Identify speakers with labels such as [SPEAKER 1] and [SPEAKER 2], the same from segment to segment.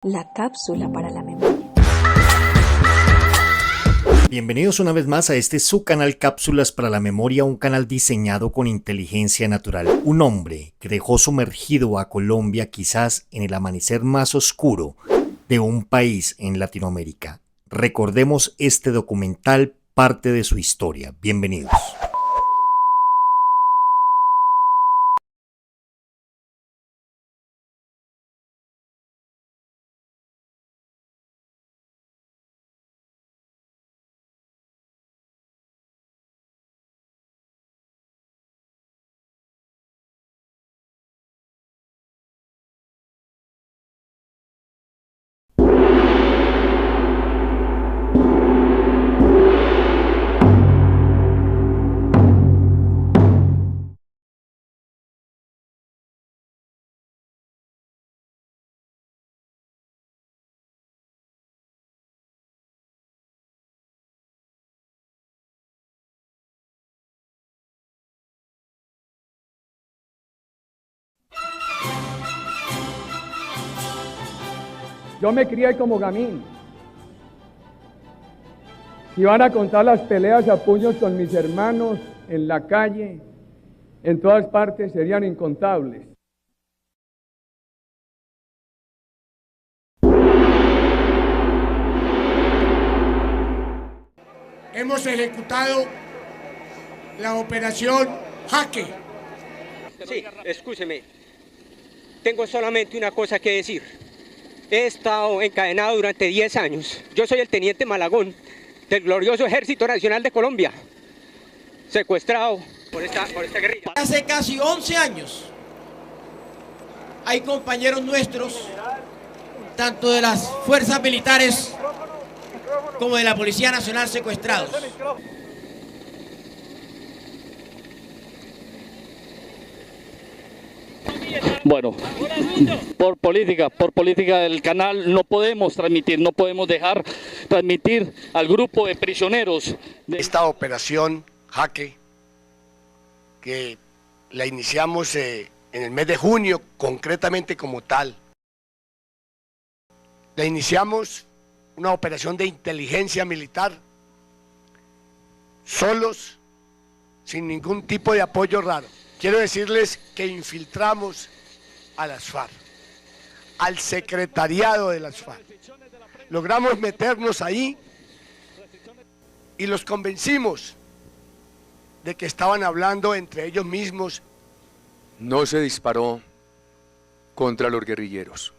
[SPEAKER 1] La cápsula para la memoria.
[SPEAKER 2] Bienvenidos una vez más a este su canal Cápsulas para la Memoria, un canal diseñado con inteligencia natural. Un hombre que dejó sumergido a Colombia quizás en el amanecer más oscuro de un país en Latinoamérica. Recordemos este documental, parte de su historia. Bienvenidos.
[SPEAKER 3] Yo me crié como gamín. Si van a contar las peleas a puños con mis hermanos en la calle, en todas partes serían incontables.
[SPEAKER 4] Hemos ejecutado la operación Jaque.
[SPEAKER 5] Sí, escúcheme. Tengo solamente una cosa que decir. He estado encadenado durante 10 años. Yo soy el teniente Malagón del glorioso Ejército Nacional de Colombia, secuestrado por esta guerrilla.
[SPEAKER 6] Hace casi 11 años hay compañeros nuestros, tanto de las fuerzas militares como de la Policía Nacional, secuestrados.
[SPEAKER 7] Bueno, por política del canal no podemos transmitir, no podemos dejar transmitir al grupo de prisioneros.
[SPEAKER 4] Esta operación Jaque, que la iniciamos en el mes de junio, concretamente como tal. La iniciamos una operación de inteligencia militar, solos, sin ningún tipo de apoyo raro. Quiero decirles que infiltramos a las FARC, al secretariado de las FARC. Logramos meternos ahí y los convencimos de que estaban hablando entre ellos mismos.
[SPEAKER 8] No se disparó contra los guerrilleros.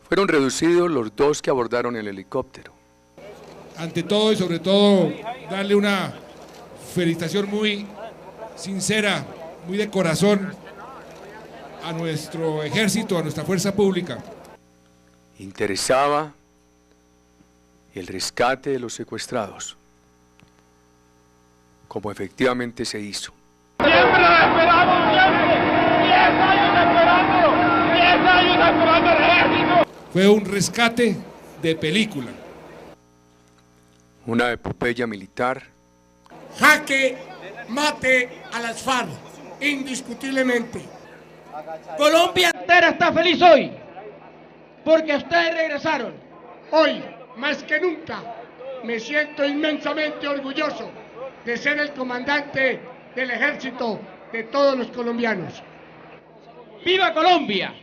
[SPEAKER 8] Fueron reducidos los dos que abordaron el helicóptero.
[SPEAKER 9] Ante todo y sobre todo, darle una felicitación muy sincera, muy de corazón a nuestro ejército, a nuestra fuerza pública.
[SPEAKER 8] Interesaba el rescate de los secuestrados, como efectivamente se hizo.
[SPEAKER 10] ¡Siempre lo esperamos, siempre! 10 años esperando, 10 años esperando al ejército.
[SPEAKER 9] Fue un rescate de película.
[SPEAKER 8] Una epopeya militar.
[SPEAKER 4] Jaque mate a las FARC, indiscutiblemente.
[SPEAKER 6] Colombia entera está feliz hoy, porque ustedes regresaron.
[SPEAKER 4] Hoy, más que nunca, me siento inmensamente orgulloso de ser el comandante del ejército de todos los colombianos.
[SPEAKER 6] ¡Viva Colombia!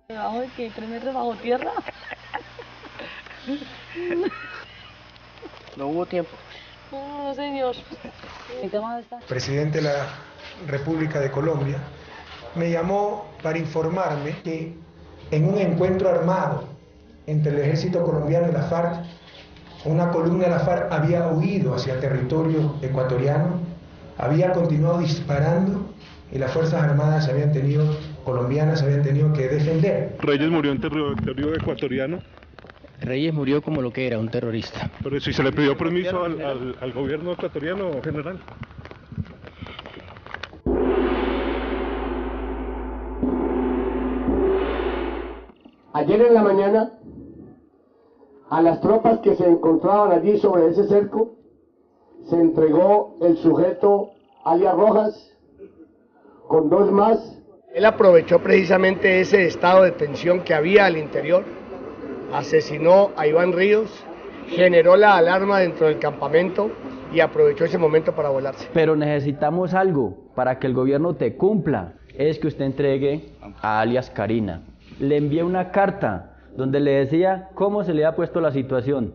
[SPEAKER 11] ¿Debajo de qué? ¿3 metros bajo tierra?
[SPEAKER 5] No hubo tiempo.
[SPEAKER 11] No, señor. ¿En qué más está?
[SPEAKER 12] Presidente de la República de Colombia, me llamó para informarme que en un encuentro armado entre el ejército colombiano y la FARC, una columna de la FARC había huido hacia territorio ecuatoriano, había continuado disparando y las Fuerzas Armadas colombianas habían tenido que defender.
[SPEAKER 13] Reyes murió en territorio ecuatoriano.
[SPEAKER 5] Reyes murió como lo que era, un terrorista.
[SPEAKER 13] Pero si se le pidió permiso al gobierno ecuatoriano, general.
[SPEAKER 14] Ayer en la mañana, a las tropas que se encontraban allí sobre ese cerco, se entregó el sujeto alias Rojas con 2 más.
[SPEAKER 4] Él aprovechó precisamente ese estado de tensión que había al interior, asesinó a Iván Ríos, generó la alarma dentro del campamento y aprovechó ese momento para volarse.
[SPEAKER 15] Pero necesitamos algo para que el gobierno te cumpla, es que usted entregue a alias Karina. Le envié una carta donde le decía cómo se le ha puesto la situación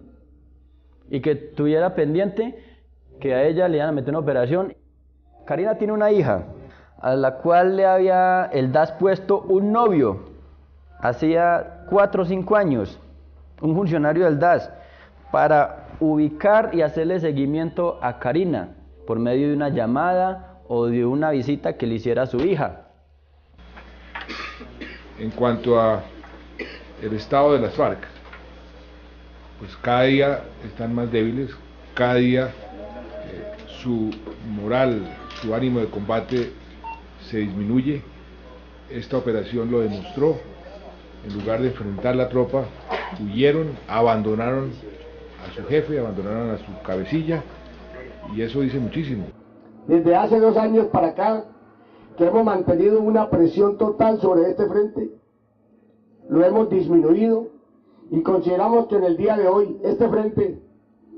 [SPEAKER 15] y que tuviera pendiente que a ella le iban a meter una operación. Karina tiene una hija a la cual le había el DAS puesto un novio hacía 4 o 5 años, un funcionario del DAS, para ubicar y hacerle seguimiento a Karina por medio de una llamada o de una visita que le hiciera a su hija.
[SPEAKER 9] En cuanto a el estado de las FARC, pues cada día están más débiles, cada día su moral, su ánimo de combate se disminuye. Esta operación lo demostró. En lugar de enfrentar la tropa, huyeron, abandonaron a su jefe, abandonaron a su cabecilla, y eso dice muchísimo.
[SPEAKER 14] Desde hace 2 años para acá, que hemos mantenido una presión total sobre este frente, lo hemos disminuido y consideramos que en el día de hoy este frente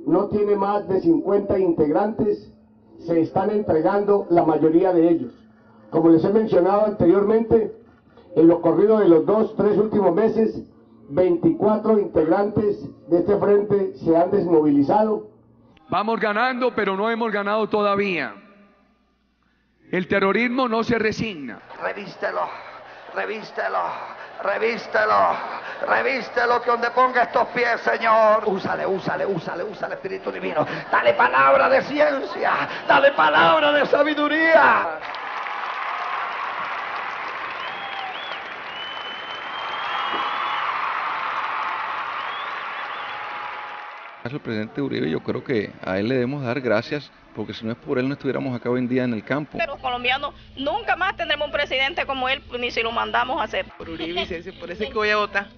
[SPEAKER 14] no tiene más de 50 integrantes, se están entregando la mayoría de ellos. Como les he mencionado anteriormente, en lo corrido de los 2-3 últimos meses, 24 integrantes de este frente se han desmovilizado.
[SPEAKER 16] Vamos ganando, pero no hemos ganado todavía. El terrorismo no se resigna.
[SPEAKER 17] Revístelo, revístelo, revístelo, revístelo, que donde ponga estos pies, Señor. Úsale, úsale, úsale, úsale, Espíritu Divino. Dale palabra de ciencia, dale palabra de sabiduría.
[SPEAKER 18] El presidente Uribe, yo creo que a él le debemos dar gracias, porque si no es por él no estuviéramos acá hoy en día en el campo.
[SPEAKER 19] Los colombianos nunca más tendremos un presidente como él, ni si lo mandamos a hacer.
[SPEAKER 20] Por Uribe, por eso es que voy a votar,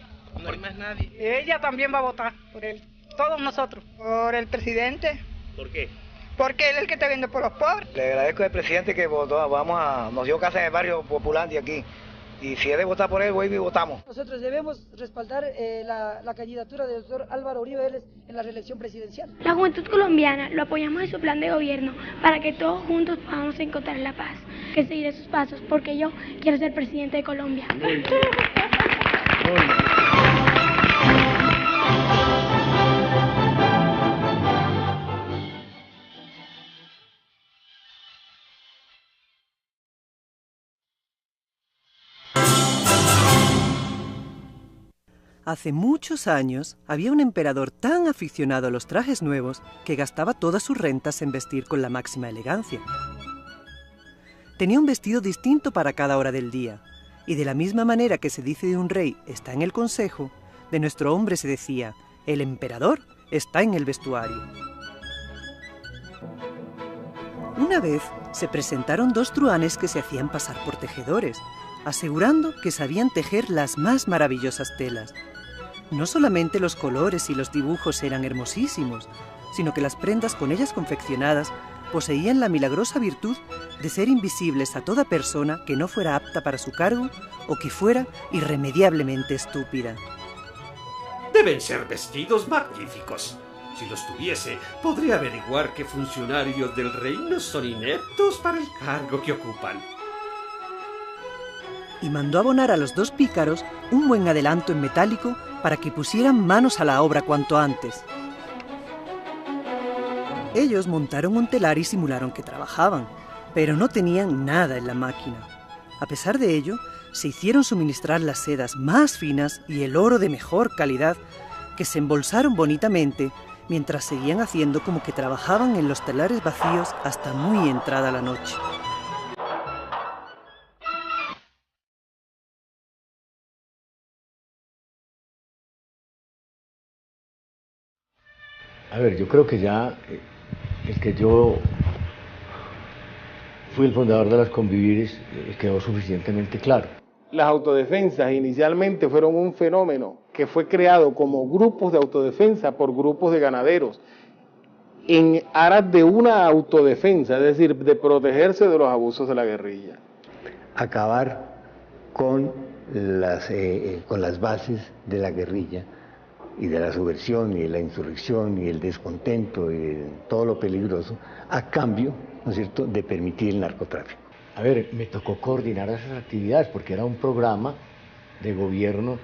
[SPEAKER 20] no hay más nadie.
[SPEAKER 21] Ella también va a votar por él, todos nosotros. Por el presidente.
[SPEAKER 20] ¿Por qué?
[SPEAKER 21] Porque él es el que está viendo por los pobres.
[SPEAKER 22] Le agradezco al presidente que votó, nos dio casa en el barrio popular de aquí. Y si es de votar por él, voy y votamos.
[SPEAKER 23] Nosotros debemos respaldar la candidatura del doctor Álvaro Uribe Vélez en la reelección presidencial.
[SPEAKER 24] La juventud colombiana lo apoyamos en su plan de gobierno para que todos juntos podamos encontrar la paz, que seguiré sus pasos porque yo quiero ser presidente de Colombia.
[SPEAKER 25] Hace muchos años había un emperador tan aficionado a los trajes nuevos que gastaba todas sus rentas en vestir con la máxima elegancia. Tenía un vestido distinto para cada hora del día, y de la misma manera que se dice de un rey está en el consejo, de nuestro hombre se decía, el emperador está en el vestuario. Una vez se presentaron 2 truhanes que se hacían pasar por tejedores, asegurando que sabían tejer las más maravillosas telas. No solamente los colores y los dibujos eran hermosísimos, sino que las prendas con ellas confeccionadas poseían la milagrosa virtud de ser invisibles a toda persona que no fuera apta para su cargo o que fuera irremediablemente estúpida.
[SPEAKER 26] Deben ser vestidos magníficos. Si los tuviese, podría averiguar qué funcionarios del reino son ineptos para el cargo que ocupan.
[SPEAKER 25] Y mandó abonar a los 2 pícaros un buen adelanto en metálico para que pusieran manos a la obra cuanto antes. Ellos montaron un telar y simularon que trabajaban, pero no tenían nada en la máquina. A pesar de ello, se hicieron suministrar las sedas más finas y el oro de mejor calidad, que se embolsaron bonitamente mientras seguían haciendo como que trabajaban en los telares vacíos hasta muy entrada la noche.
[SPEAKER 27] A ver, yo creo que ya el que yo fui el fundador de las Convivires quedó suficientemente claro.
[SPEAKER 1] Las autodefensas inicialmente fueron un fenómeno que fue creado como grupos de autodefensa por grupos de ganaderos en aras de una autodefensa, es decir, de protegerse de los abusos de la guerrilla.
[SPEAKER 27] Acabar con las bases de la guerrilla y de la subversión y de la insurrección y el descontento y de todo lo peligroso, a cambio, ¿no es cierto?, de permitir el narcotráfico. A ver, me tocó coordinar esas actividades porque era un programa de gobierno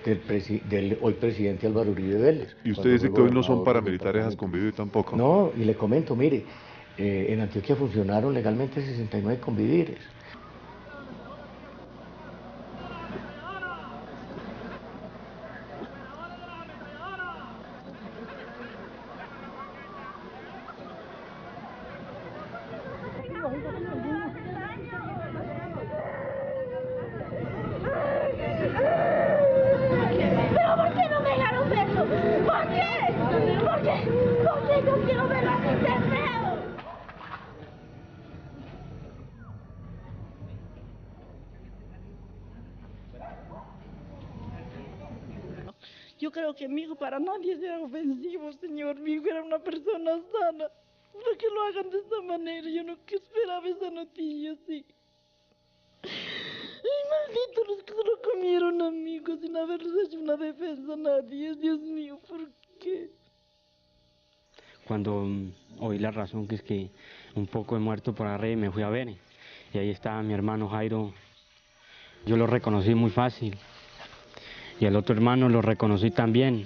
[SPEAKER 27] del hoy presidente Álvaro Uribe Vélez.
[SPEAKER 13] ¿Y usted dice que hoy no son paramilitares Asconvivir tampoco?
[SPEAKER 27] No, y le comento, mire, en Antioquia funcionaron legalmente 69 convivires.
[SPEAKER 21] Yo creo que mi hijo para nadie sea ofensivo, señor. Mi hijo era una persona sana. ¿Por qué lo hagan de esta manera? Yo no esperaba esa noticia así. Ay, malditos los que se lo comieron, amigos, sin haberles hecho una defensa a nadie. Dios mío, ¿por qué?
[SPEAKER 5] Cuando oí la razón, que es que un poco he muerto por arriba, me fui a ver. Y ahí estaba mi hermano Jairo. Yo lo reconocí muy fácil. Y el otro hermano lo reconocí también.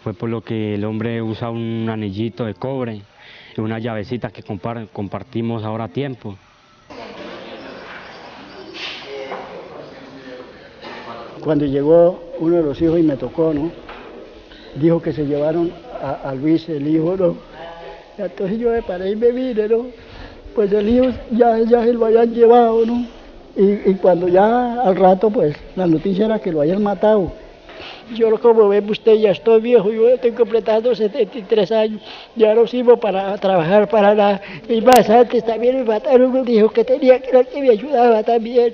[SPEAKER 5] Fue por lo que el hombre usa un anillito de cobre y una llavecita que compartimos ahora a tiempo.
[SPEAKER 2] Cuando llegó uno de los hijos y me tocó, ¿no? Dijo que se llevaron a Luis, el hijo, ¿no? Entonces yo me paré y me vine, ¿no? Pues el hijo ya se lo habían llevado, ¿no? Y cuando ya al rato, pues la noticia era que lo habían matado. Yo, como ve usted, ya estoy viejo, yo estoy completando 73 años, ya no sirvo para trabajar para nada. Y más antes también me mataron un hijo que tenía, que era el que me ayudaba también.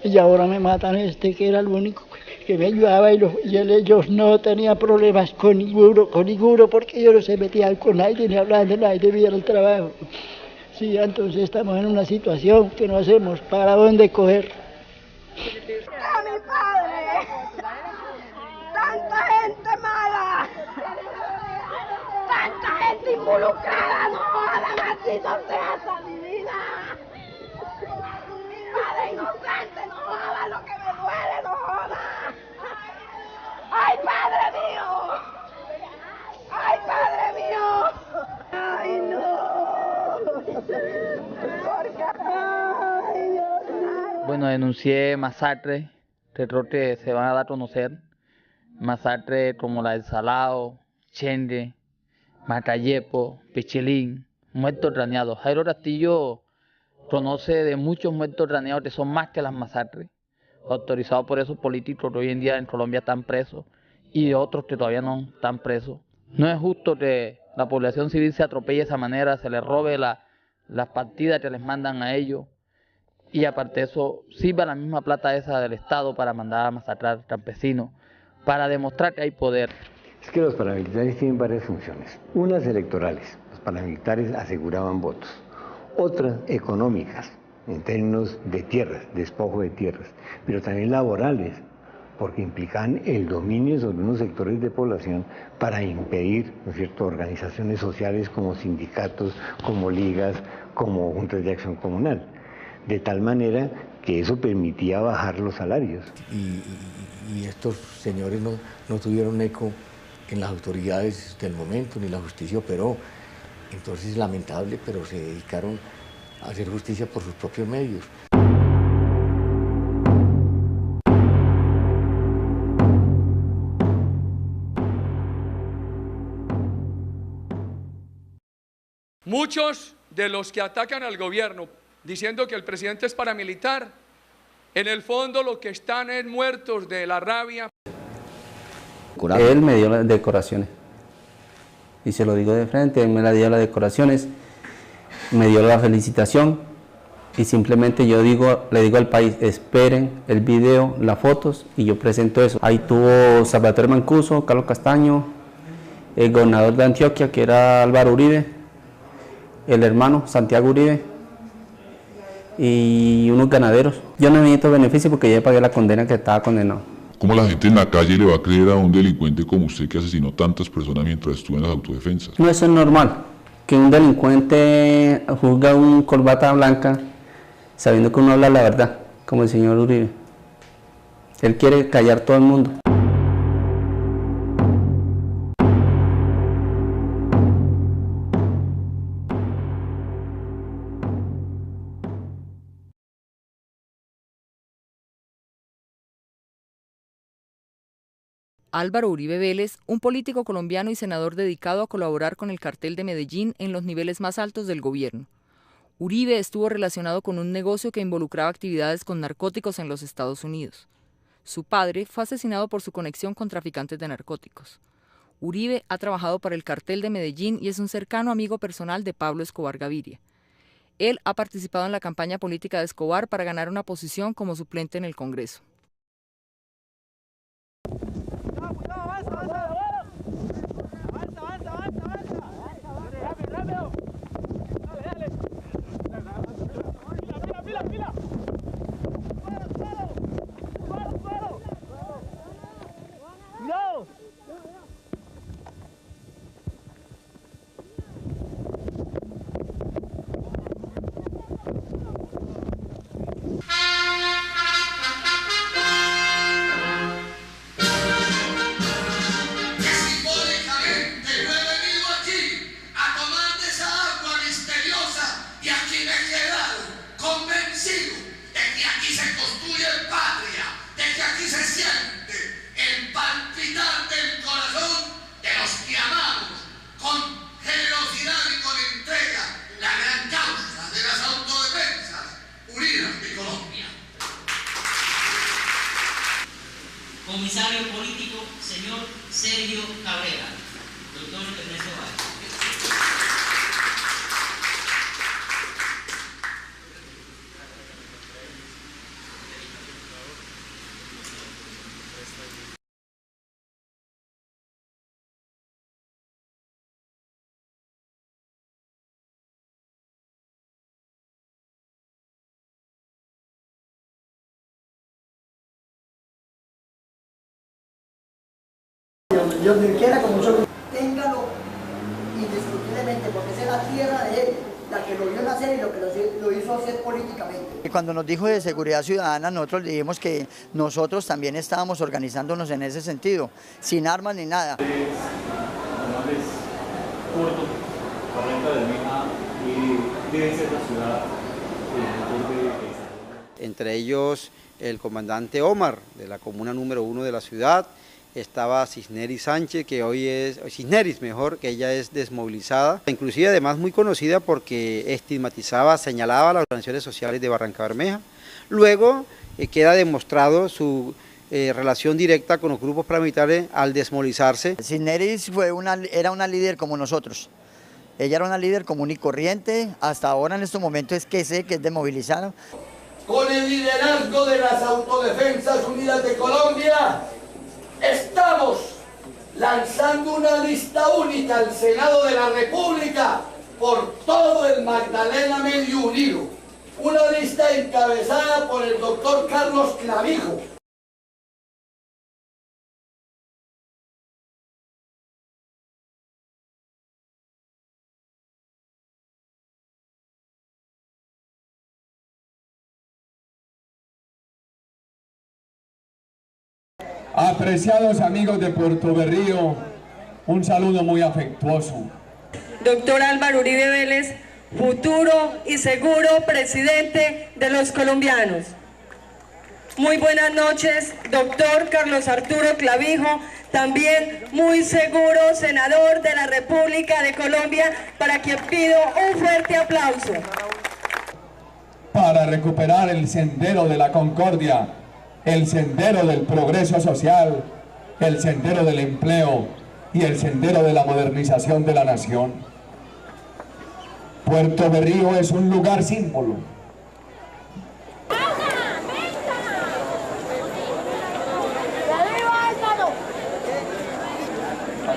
[SPEAKER 2] Y ahora me matan que era el único que me ayudaba, y ellos no tenían problemas con ninguno, porque yo no se metían con nadie, ni hablaban de nadie, viera el trabajo. Sí, entonces estamos en una situación que no hacemos para dónde coger.
[SPEAKER 21] ¡A mi padre! ¡Tanta gente mala! ¡Tanta gente involucrada! ¡No joda, maldito sea esa mi vida! ¡Mi padre inocente! ¡No joda lo que me duele! ¡No joda! ¡Ay, padre mío! ¡Ay, padre mío! ¡Ay, no! Porque, ay, Dios.
[SPEAKER 3] Bueno, denuncié masacres, terror que se van a dar a conocer, masacres como la del Salao, Chende, Matayepo, Pichilín, muertos craneados. Jairo Castillo conoce de muchos muertos craneados que son más que las masacres, autorizados por esos políticos que hoy en día en Colombia están presos y de otros que todavía no están presos. No es justo que la población civil se atropelle de esa manera, se les robe las partidas que les mandan a ellos, y aparte de eso sirva la misma plata esa del Estado para mandar a masacrar campesinos, para demostrar que hay poder.
[SPEAKER 27] Es que los paramilitares tienen varias funciones. Unas electorales, los paramilitares aseguraban votos. Otras económicas, en términos de tierras, despojo de tierras, pero también laborales, porque implican el dominio sobre unos sectores de población para impedir, ¿no es cierto?, organizaciones sociales como sindicatos, como ligas, como juntas de acción comunal, de tal manera que eso permitía bajar los salarios. Y estos señores no tuvieron eco en las autoridades del momento, ni la justicia operó. Entonces, lamentable, pero se dedicaron a hacer justicia por sus propios medios.
[SPEAKER 16] Muchos de los que atacan al gobierno diciendo que el presidente es paramilitar, en el fondo lo que están es muertos de la rabia.
[SPEAKER 6] Él me dio las decoraciones, y se lo digo de frente, él me dio las decoraciones, me dio la felicitación, Y simplemente yo le digo al país, esperen el video, las fotos, y yo presento eso. Ahí tuvo Salvatore Mancuso, Carlos Castaño, el gobernador de Antioquia, que era Álvaro Uribe, el hermano Santiago Uribe, y unos ganaderos. Yo no necesito beneficio porque ya pagué la condena que estaba condenado.
[SPEAKER 13] ¿Cómo la gente en la calle le va a creer a un delincuente como usted que asesinó tantas personas mientras estuvo en las autodefensas?
[SPEAKER 6] No, eso es normal, que un delincuente juzga un corbata blanca sabiendo que uno habla la verdad, como el señor Uribe. Él quiere callar a todo el mundo.
[SPEAKER 4] Álvaro Uribe Vélez, un político colombiano y senador dedicado a colaborar con el cartel de Medellín en los niveles más altos del gobierno. Uribe estuvo relacionado con un negocio que involucraba actividades con narcóticos en los Estados Unidos. Su padre fue asesinado por su conexión con traficantes de narcóticos. Uribe ha trabajado para el cartel de Medellín y es un cercano amigo personal de Pablo Escobar Gaviria. Él ha participado en la campaña política de Escobar para ganar una posición como suplente en el Congreso.
[SPEAKER 7] Comisario político, señor Sergio Cabrera. Doctor Ernesto Valle.
[SPEAKER 2] Dios quiera, con mucho gusto. Téngalo indiscutiblemente, porque esa es la tierra de él, la que lo vio nacer y lo que lo hizo hacer políticamente. Cuando nos dijo de seguridad ciudadana, nosotros le dijimos que nosotros también estábamos organizándonos en ese sentido, sin armas ni nada.
[SPEAKER 8] Entre ellos el comandante Omar, de la comuna número 1 de la ciudad. Estaba Cisneris Sánchez, que hoy es, Cisneris mejor, que ella es desmovilizada, inclusive además muy conocida porque estigmatizaba, señalaba a las organizaciones sociales de Barrancabermeja. Luego queda demostrado su relación directa con los grupos paramilitares al desmovilizarse.
[SPEAKER 2] Cisneris era una líder como nosotros. Ella era una líder común y corriente, hasta ahora en estos momentos es que sé que es desmovilizada.
[SPEAKER 14] Con el liderazgo de las Autodefensas Unidas de Colombia, estamos lanzando una lista única al Senado de la República por todo el Magdalena Medio Unido. Una lista encabezada por el doctor Carlos Clavijo.
[SPEAKER 10] Apreciados amigos de Puerto Berrío, un saludo muy afectuoso.
[SPEAKER 11] Doctor Álvaro Uribe Vélez, futuro y seguro presidente de los colombianos. Muy buenas noches, doctor Carlos Arturo Clavijo, también muy seguro senador de la República de Colombia, para quien pido un fuerte aplauso.
[SPEAKER 10] Para recuperar el sendero de la concordia, el sendero del progreso social, el sendero del empleo y el sendero de la modernización de la nación. Puerto Berrío es un lugar símbolo,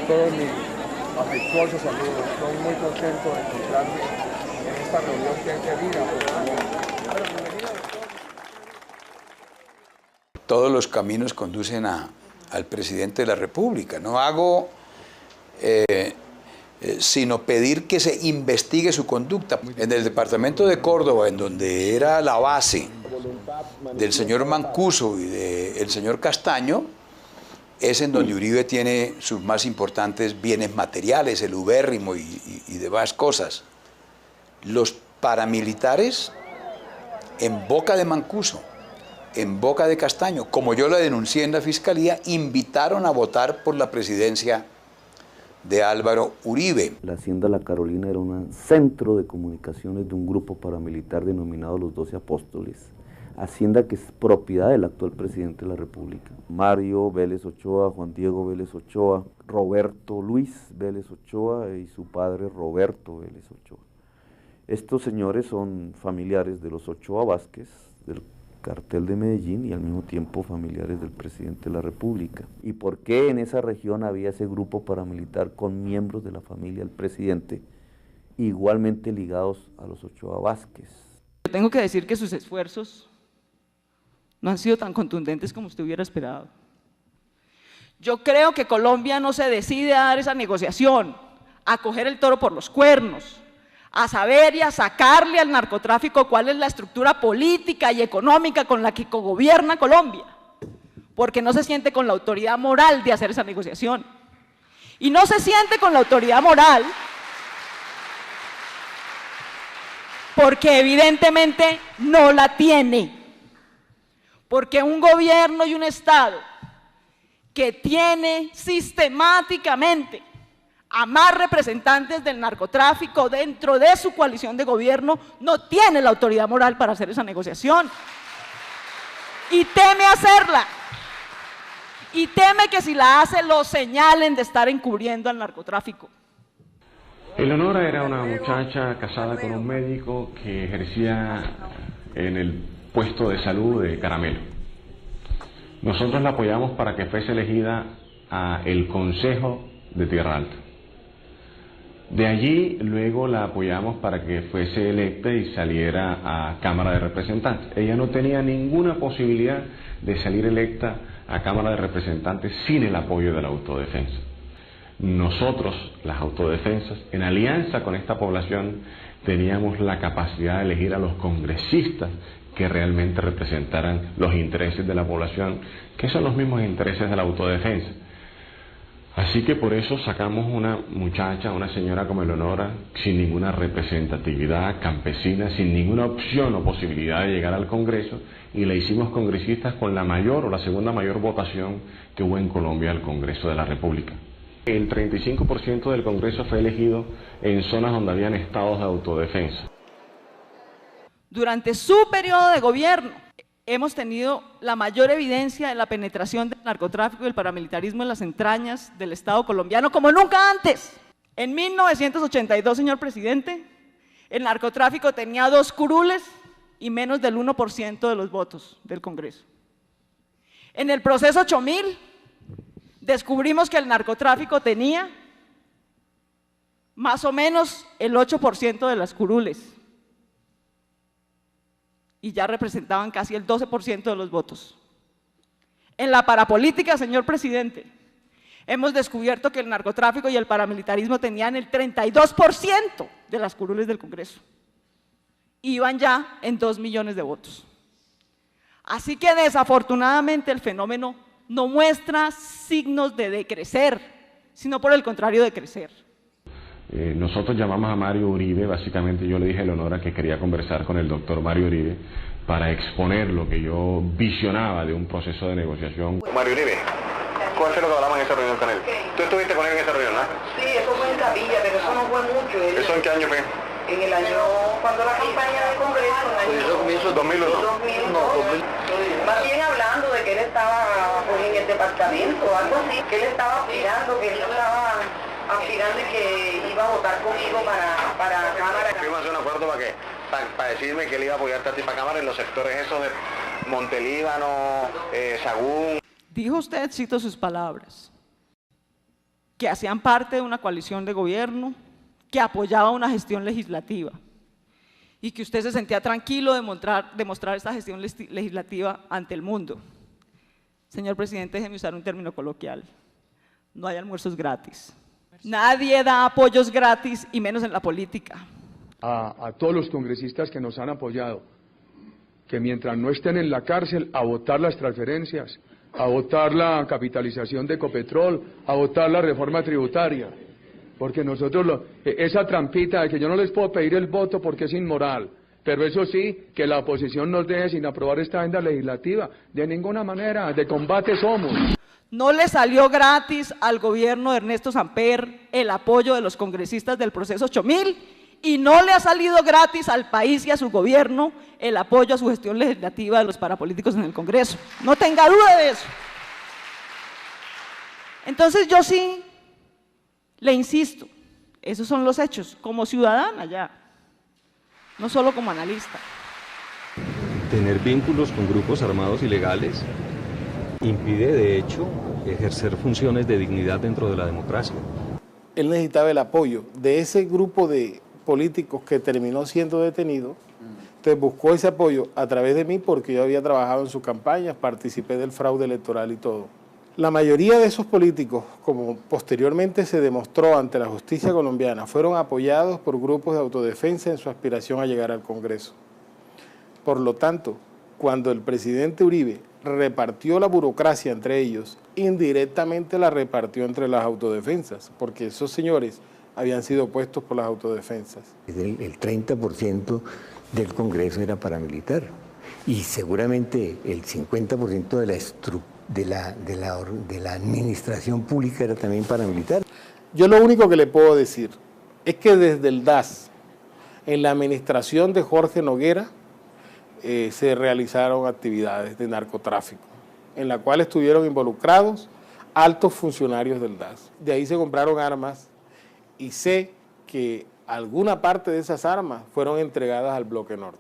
[SPEAKER 9] todos mis afectuosos saludos. Estoy muy contento de encontrarme en esta reunión que es querida, por favor.
[SPEAKER 12] Todos los caminos conducen al presidente de la República. No hago sino pedir que se investigue su conducta. En el departamento de Córdoba, en donde era la base del señor Mancuso y del señor Castaño, es en donde Uribe tiene sus más importantes bienes materiales, el ubérrimo y demás cosas. Los paramilitares, en boca de Mancuso, en boca de Castaño, como yo la denuncié en la Fiscalía, invitaron a votar por la presidencia de Álvaro Uribe.
[SPEAKER 15] La Hacienda La Carolina era un centro de comunicaciones de un grupo paramilitar denominado Los 12 Apóstoles, hacienda que es propiedad del actual presidente de la República. Mario Vélez Ochoa, Juan Diego Vélez Ochoa, Roberto Luis Vélez Ochoa y su padre Roberto Vélez Ochoa. Estos señores son familiares de los Ochoa Vázquez, del cartel de Medellín, y al mismo tiempo familiares del presidente de la República. ¿Y por qué en esa región había ese grupo paramilitar con miembros de la familia del presidente, igualmente ligados a los Ochoa Vázquez?
[SPEAKER 17] Tengo que decir que sus esfuerzos no han sido tan contundentes como usted hubiera esperado. Yo creo que Colombia no se decide a dar esa negociación, a coger el toro por los cuernos, a saber y a sacarle al narcotráfico cuál es la estructura política y económica con la que cogobierna Colombia, porque no se siente con la autoridad moral de hacer esa negociación. Y no se siente con la autoridad moral porque evidentemente no la tiene. Porque un gobierno y un Estado que tiene sistemáticamente a más representantes del narcotráfico dentro de su coalición de gobierno no tiene la autoridad moral para hacer esa negociación. Y teme hacerla. Y teme que si la hace lo señalen de estar encubriendo al narcotráfico.
[SPEAKER 18] Eleonora era una muchacha casada con un médico que ejercía en el puesto de salud de Caramelo. Nosotros la apoyamos para que fuese elegida a el Consejo de Tierra Alta. De allí luego la apoyamos para que fuese electa y saliera a Cámara de Representantes. Ella no tenía ninguna posibilidad de salir electa a Cámara de Representantes sin el apoyo de la autodefensa. Nosotros, las autodefensas, en alianza con esta población, teníamos la capacidad de elegir a los congresistas que realmente representaran los intereses de la población, que son los mismos intereses de la autodefensa. Así que por eso sacamos una muchacha, una señora como Eleonora, sin ninguna representatividad campesina, sin ninguna opción o posibilidad de llegar al Congreso, y la hicimos congresistas con la mayor o la segunda mayor votación que hubo en Colombia al Congreso de la República. El 35% del Congreso fue elegido en zonas donde habían estados de autodefensa.
[SPEAKER 17] Durante su periodo de gobierno hemos tenido la mayor evidencia de la penetración del narcotráfico y el paramilitarismo en las entrañas del Estado colombiano como nunca antes. En 1982, señor presidente, el narcotráfico tenía 2 curules y menos del 1% de los votos del Congreso. En el proceso 8000 descubrimos que el narcotráfico tenía más o menos el 8% de las curules y ya representaban casi el 12% de los votos. En la parapolítica, señor presidente, hemos descubierto que el narcotráfico y el paramilitarismo tenían el 32% de las curules del Congreso. Iban ya en 2 millones de votos. Así que desafortunadamente el fenómeno no muestra signos de decrecer, sino por el contrario de crecer.
[SPEAKER 18] Nosotros llamamos a Mario Uribe, básicamente yo le dije a Eleonora que quería conversar con el doctor Mario Uribe para exponer lo que yo visionaba de un proceso de negociación.
[SPEAKER 19] Mario Uribe, ¿cuál fue lo que hablamos en esa reunión con él? ¿Tú estuviste con él en esa reunión, no?
[SPEAKER 20] Sí, eso fue en Capilla, pero eso no fue mucho.
[SPEAKER 19] ¿Eso en qué año fue?
[SPEAKER 20] En el año, cuando la campaña del Congreso, en el año
[SPEAKER 19] 2001.
[SPEAKER 20] 2002. Más bien hablando de que él estaba pues, en el departamento o algo así, que él estaba aspirando, que él estaba aspirando y que iba a votar conmigo para Cámara.
[SPEAKER 19] Fuimos a hacer un acuerdo para decirme que él iba a apoyar a ti para Cámara en los sectores esos de Montelíbano, Sagún.
[SPEAKER 17] Dijo usted, cito sus palabras, que hacían parte de una coalición de gobierno, que apoyaba una gestión legislativa y que usted se sentía tranquilo de mostrar esta gestión legislativa ante el mundo. Señor presidente, déjeme usar un término coloquial. No hay almuerzos gratis. Nadie da apoyos gratis y menos en la política.
[SPEAKER 9] A todos los congresistas que nos han apoyado, que mientras no estén en la cárcel, a votar las transferencias, a votar la capitalización de Ecopetrol, a votar la reforma tributaria, porque nosotros, esa trampita de que yo no les puedo pedir el voto porque es inmoral, pero eso sí, que la oposición nos deje sin aprobar esta agenda legislativa, de ninguna manera, de combate somos.
[SPEAKER 17] No le salió gratis al gobierno de Ernesto Samper el apoyo de los congresistas del proceso 8000 y no le ha salido gratis al país y a su gobierno el apoyo a su gestión legislativa de los parapolíticos en el Congreso. No tenga duda de eso. Entonces yo sí le insisto, esos son los hechos, como ciudadana ya, no solo como analista.
[SPEAKER 1] Tener vínculos con grupos armados ilegales impide, de hecho, ejercer funciones de dignidad dentro de la democracia.
[SPEAKER 5] Él necesitaba el apoyo de ese grupo de políticos que terminó siendo detenido, entonces buscó ese apoyo a través de mí porque yo había trabajado en su campaña, participé del fraude electoral y todo. La mayoría de esos políticos, como posteriormente se demostró ante la justicia colombiana, fueron apoyados por grupos de autodefensa en su aspiración a llegar al Congreso. Por lo tanto, cuando el presidente Uribe repartió la burocracia entre ellos, indirectamente la repartió entre las autodefensas, porque esos señores habían sido puestos por las autodefensas.
[SPEAKER 27] El 30% del Congreso era paramilitar y seguramente el 50% de la administración pública era también paramilitar.
[SPEAKER 5] Yo lo único que le puedo decir es que desde el DAS, en la administración de Jorge Noguera, se realizaron actividades de narcotráfico, en la cual estuvieron involucrados altos funcionarios del DAS. De ahí se compraron armas y sé que alguna parte de esas armas fueron entregadas al Bloque Norte.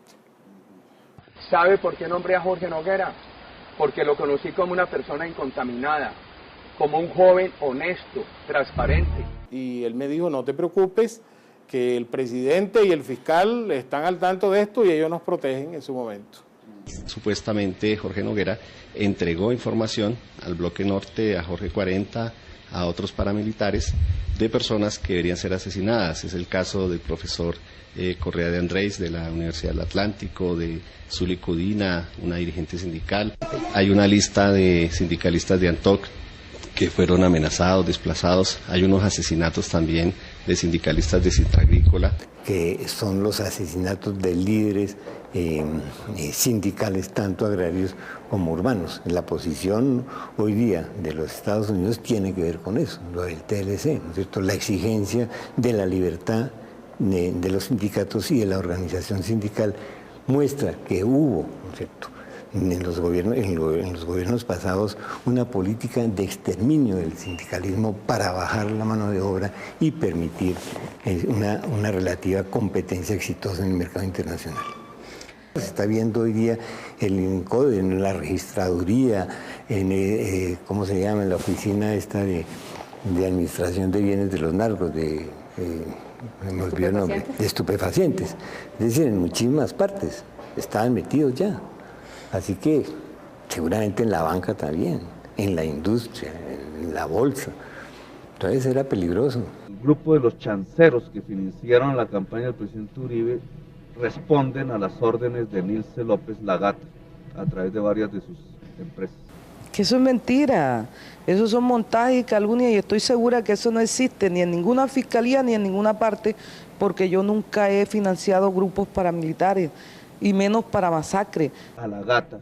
[SPEAKER 9] ¿Sabe por qué nombré a Jorge Noguera? Porque lo conocí como una persona incontaminada, como un joven honesto, transparente.
[SPEAKER 5] Y él me dijo, no te preocupes, que el presidente y el fiscal están al tanto de esto y ellos nos protegen en su momento.
[SPEAKER 22] Supuestamente Jorge Noguera entregó información al Bloque Norte, a Jorge 40, a otros paramilitares de personas que deberían ser asesinadas. Es el caso del profesor Correa de Andrés de la Universidad del Atlántico, de Zuli Cudina, una dirigente sindical. Hay una lista de sindicalistas de Antoc que fueron amenazados, desplazados. Hay unos asesinatos también de sindicalistas de Sintra Agrícola.
[SPEAKER 27] Que son los asesinatos de líderes sindicales, tanto agrarios como urbanos. La posición hoy día de los Estados Unidos tiene que ver con eso, lo del TLC, ¿no es cierto? La exigencia de la libertad de los sindicatos y de la organización sindical muestra que hubo, ¿no es cierto?, en los gobiernos pasados una política de exterminio del sindicalismo para bajar la mano de obra y permitir una relativa competencia exitosa en el mercado internacional. Se está viendo hoy día en la registraduría, ¿cómo se llama?, en la oficina esta de administración de bienes de los narcos, me olvidó el nombre, de estupefacientes. Es decir, en muchísimas partes estaban metidos ya. Así que seguramente en la banca también, en la industria, en la bolsa. Entonces era peligroso.
[SPEAKER 23] El grupo de los chanceros que financiaron la campaña del presidente Uribe responden a las órdenes de Nilce López Lagata a través de varias de sus empresas.
[SPEAKER 24] Que eso es mentira, eso son montajes y calumnias y estoy segura que eso no existe ni en ninguna fiscalía ni en ninguna parte porque yo nunca he financiado grupos paramilitares y menos para masacre.
[SPEAKER 23] A Lagata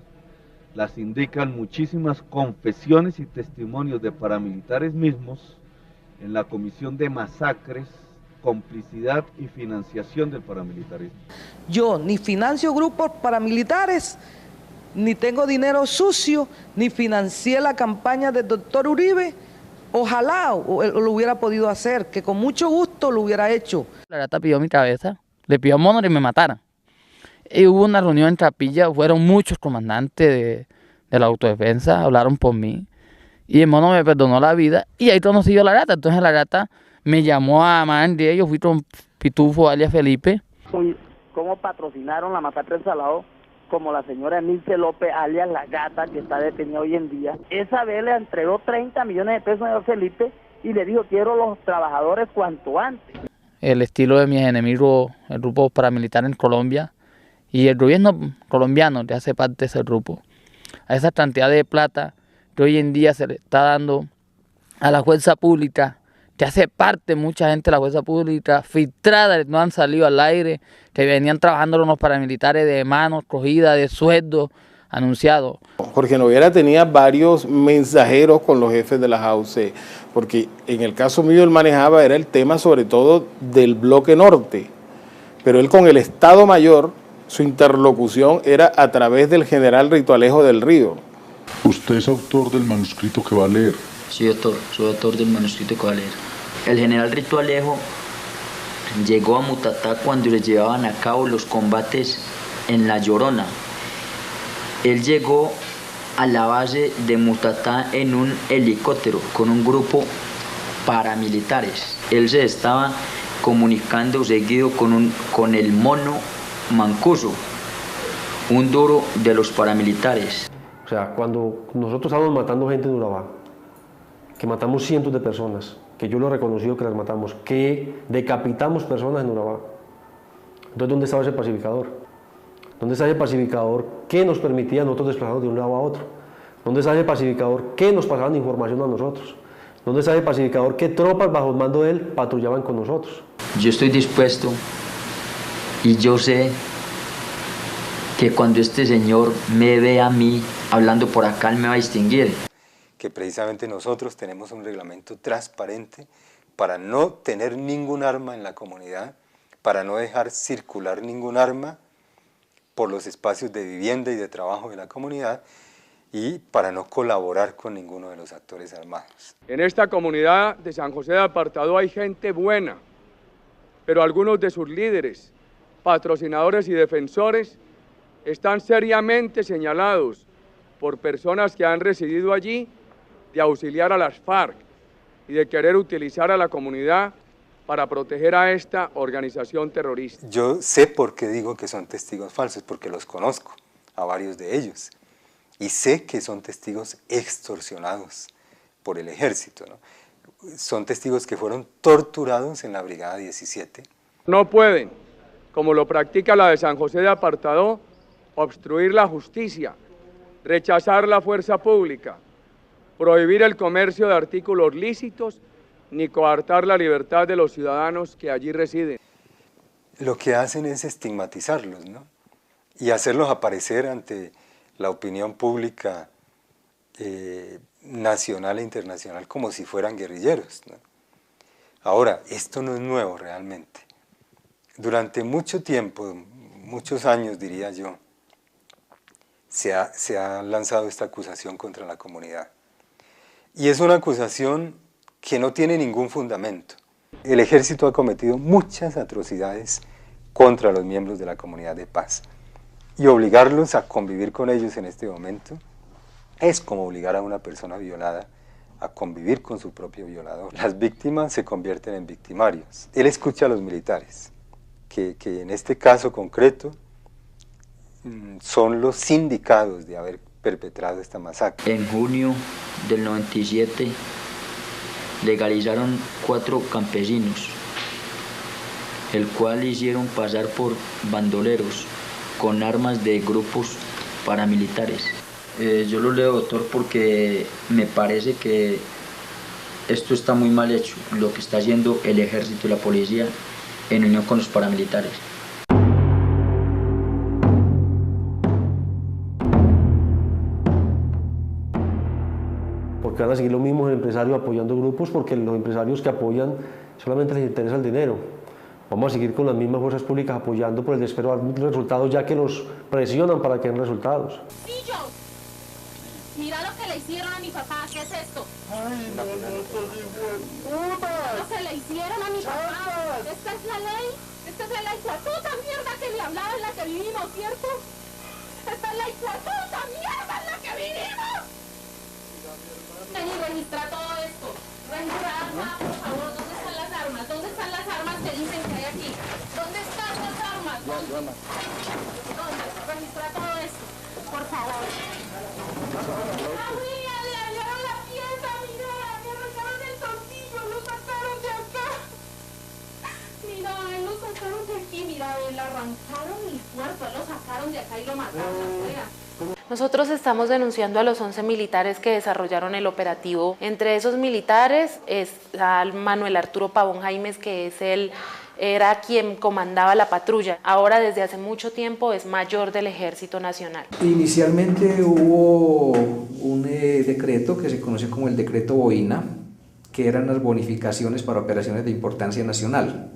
[SPEAKER 23] las indican muchísimas confesiones y testimonios de paramilitares mismos en la comisión de masacres, complicidad y financiación del paramilitarismo.
[SPEAKER 24] Yo ni financio grupos paramilitares, ni tengo dinero sucio, ni financié la campaña del doctor Uribe. Ojalá lo hubiera podido hacer, que con mucho gusto lo hubiera hecho.
[SPEAKER 3] La gata pidió mi cabeza, le pidió a Monor y me matara. Y hubo una reunión en Trapilla, fueron muchos comandantes de la autodefensa, hablaron por mí. y el mono me perdonó la vida y ahí conocí yo a la rata. Entonces la rata me llamó a Mandé, yo fui con Pitufo alias Felipe.
[SPEAKER 4] ¿Cómo patrocinaron la masacre en Salado? Como la señora Emilce López alias La Gata, que está detenida hoy en día. Esa vez le entregó 30 millones de pesos a Felipe y le dijo, quiero los trabajadores cuanto antes.
[SPEAKER 3] El estilo de mis enemigos, el grupo paramilitar en Colombia, y el gobierno colombiano le hace parte de ese grupo. A esa cantidad de plata que hoy en día se le está dando a la fuerza pública, que hace parte mucha gente de la fuerza pública, filtrada, no han salido al aire, que venían trabajando con los paramilitares de manos cogidas, de sueldos anunciados.
[SPEAKER 5] Jorge Noguera tenía varios mensajeros con los jefes de las AUC, porque en el caso mío él manejaba, era el tema sobre todo del bloque norte, pero él con el Estado Mayor, su interlocución era a través del general Rito Alejo del Río.
[SPEAKER 6] ¿Usted es autor del manuscrito que va a leer?
[SPEAKER 13] Sí, doctor, soy autor del manuscrito que va a leer. El general Rito Alejo llegó a Mutatá cuando le llevaban a cabo los combates en La Llorona. Él llegó a la base de Mutatá en un helicóptero con un grupo paramilitares. Él se estaba comunicando seguido con el mono Mancuso, un duro de los paramilitares.
[SPEAKER 16] O sea, cuando nosotros estábamos matando gente en Urabá, que matamos cientos de personas, que yo lo he reconocido que las matamos, que decapitamos personas en Urabá. Entonces, ¿dónde estaba ese pacificador? ¿Dónde está ese pacificador que nos permitía a nosotros desplazarnos de un lado a otro? ¿Dónde está ese pacificador que nos pasaban información a nosotros? ¿Dónde está ese pacificador que tropas bajo el mando de él patrullaban con nosotros?
[SPEAKER 13] Yo estoy dispuesto y yo sé que cuando este señor me ve a mí hablando por acá, él me va a distinguir.
[SPEAKER 21] Que precisamente nosotros tenemos un reglamento transparente para no tener ningún arma en la comunidad, para no dejar circular ningún arma por los espacios de vivienda y de trabajo de la comunidad y para no colaborar con ninguno de los actores armados.
[SPEAKER 9] En esta comunidad de San José de Apartadó hay gente buena, pero algunos de sus líderes, patrocinadores y defensores están seriamente señalados por personas que han residido allí de auxiliar a las FARC y de querer utilizar a la comunidad para proteger a esta organización terrorista.
[SPEAKER 21] Yo sé por qué digo que son testigos falsos, porque los conozco, a varios de ellos, y sé que son testigos extorsionados por el ejército, ¿no? Son testigos que fueron torturados en la Brigada 17.
[SPEAKER 9] No pueden, como lo practica la de San José de Apartadó, obstruir la justicia, rechazar la fuerza pública, prohibir el comercio de artículos lícitos, ni coartar la libertad de los ciudadanos que allí residen.
[SPEAKER 21] Lo que hacen es estigmatizarlos, ¿no? Y hacerlos aparecer ante la opinión pública nacional e internacional como si fueran guerrilleros, ¿no? Ahora, esto no es nuevo realmente. Durante mucho tiempo, muchos años diría yo, se ha lanzado esta acusación contra la comunidad. Y es una acusación que no tiene ningún fundamento. El ejército ha cometido muchas atrocidades contra los miembros de la comunidad de paz. Y obligarlos a convivir con ellos en este momento es como obligar a una persona violada a convivir con su propio violador. Las víctimas se convierten en victimarios. Él escucha a los militares, que en este caso concreto son los sindicados de haber perpetrado esta masacre.
[SPEAKER 13] En junio del 97 legalizaron 4 campesinos, el cual hicieron pasar por bandoleros con armas de grupos paramilitares. Yo lo leo, doctor, porque me parece que esto está muy mal hecho, lo que está haciendo el ejército y la policía en unión con los paramilitares.
[SPEAKER 16] Porque van a seguir los mismos empresarios apoyando grupos, porque los empresarios que apoyan solamente les interesa el dinero. Vamos a seguir con las mismas fuerzas públicas apoyando por el desespero de resultados, ya que los presionan para que den resultados.
[SPEAKER 25] Mira lo que le hicieron a mi papá, ¿qué es esto?
[SPEAKER 4] Ay, no,
[SPEAKER 25] Lo que le hicieron a mi papá. Esta es la ley, la puta mierda que le hablaba en la que vivimos, ¿cierto? Esta es la puta mierda en la que vivimos.
[SPEAKER 5] más.
[SPEAKER 25] Registra todo esto, por favor. ¡María, le hallaron la pieza! ¡Mira, le arrancaron el tornillo! ¡Lo sacaron de acá! Mira, él lo sacaron de aquí. Mira, le arrancaron el cuerpo, lo sacaron de acá y lo mataron afuera.
[SPEAKER 2] Nosotros estamos denunciando a los 11 militares que desarrollaron el operativo. Entre esos militares está Manuel Arturo Pavón Jaimes, que era quien comandaba la patrulla. Ahora, desde hace mucho tiempo, es mayor del Ejército Nacional.
[SPEAKER 7] Inicialmente hubo un decreto que se conoce como el decreto Boina, que eran las bonificaciones para operaciones de importancia nacional,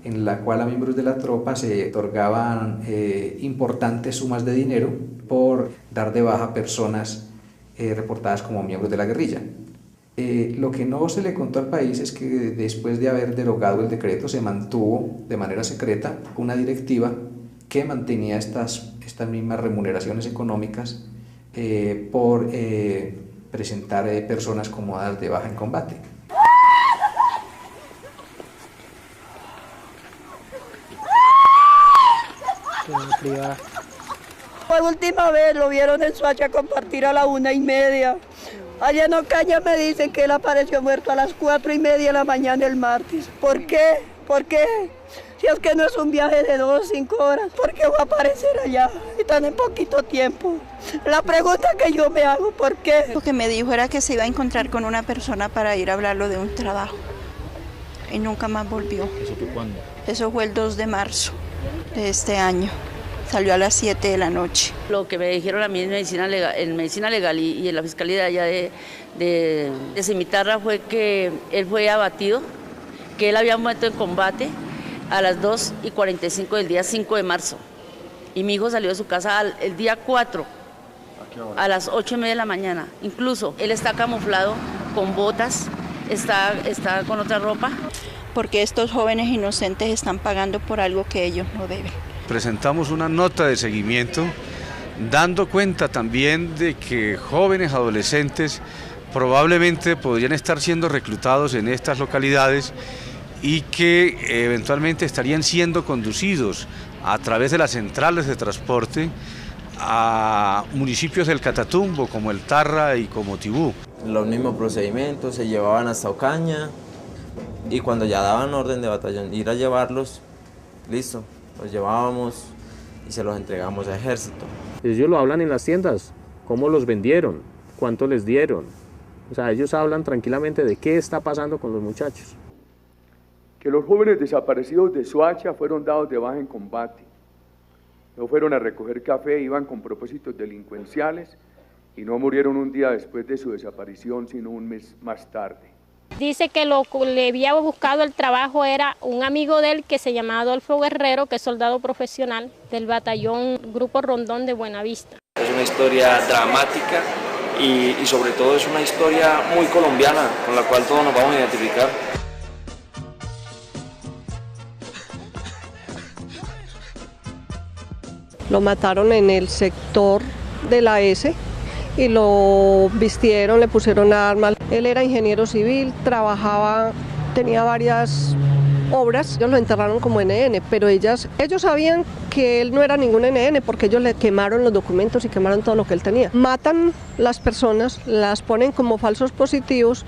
[SPEAKER 7] en la cual a miembros de la tropa se otorgaban importantes sumas de dinero por dar de baja personas reportadas como miembros de la guerrilla. Lo que no se le contó al país es que después de haber derogado el decreto se mantuvo de manera secreta una directiva que mantenía estas mismas remuneraciones económicas por presentar personas como dadas de baja en combate.
[SPEAKER 8] Por última vez lo vieron en Soacha compartir a la 1:30. Allá en Ocaña me dicen que él apareció muerto a las 4:30 de la mañana el martes. ¿Por qué? ¿Por qué? Si es que no es un viaje de 2 o 5 horas, ¿por qué va a aparecer allá y tan en poquito tiempo? La pregunta que yo me hago, ¿por qué?
[SPEAKER 10] Lo que me dijo era que se iba a encontrar con una persona para ir a hablarlo de un trabajo y nunca más volvió.
[SPEAKER 11] ¿Eso fue cuándo?
[SPEAKER 10] Eso fue el 2 de marzo de este año. Salió a las 7 de la noche.
[SPEAKER 14] Lo que me dijeron a mí en medicina legal y en la fiscalía allá de Cimitarra fue que él fue abatido, que él había muerto en combate a las 2:45 del día 5 de marzo. Y mi hijo salió de su casa el día 4, a las 8:30 de la mañana. Incluso él está camuflado con botas, está con otra ropa.
[SPEAKER 10] Porque estos jóvenes inocentes están pagando por algo que ellos no deben.
[SPEAKER 26] Presentamos una nota de seguimiento dando cuenta también de que jóvenes adolescentes probablemente podrían estar siendo reclutados en estas localidades y que eventualmente estarían siendo conducidos a través de las centrales de transporte a municipios del Catatumbo como el Tarra y como Tibú.
[SPEAKER 28] Los mismos procedimientos se llevaban hasta Ocaña y cuando ya daban orden de batallón ir a llevarlos, listo. Los llevábamos y se los entregamos a Ejército.
[SPEAKER 11] Ellos lo hablan en las tiendas, cómo los vendieron, cuánto les dieron. O sea, ellos hablan tranquilamente de qué está pasando con los muchachos.
[SPEAKER 9] Que los jóvenes desaparecidos de Soacha fueron dados de baja en combate. No fueron a recoger café, iban con propósitos delincuenciales y no murieron un día después de su desaparición, sino un mes más tarde.
[SPEAKER 25] Dice que lo que le había buscado el trabajo era un amigo de él que se llama Adolfo Guerrero, que es soldado profesional del batallón Grupo Rondón de Buenavista.
[SPEAKER 29] Es una historia dramática y sobre todo es una historia muy colombiana con la cual todos nos vamos a identificar.
[SPEAKER 8] Lo mataron en el sector de la S y lo vistieron, le pusieron armas. Él era ingeniero civil, trabajaba, tenía varias obras. Ellos lo enterraron como NN, pero ellos sabían que él no era ningún NN porque ellos le quemaron los documentos y quemaron todo lo que él tenía. Matan las personas, las ponen como falsos positivos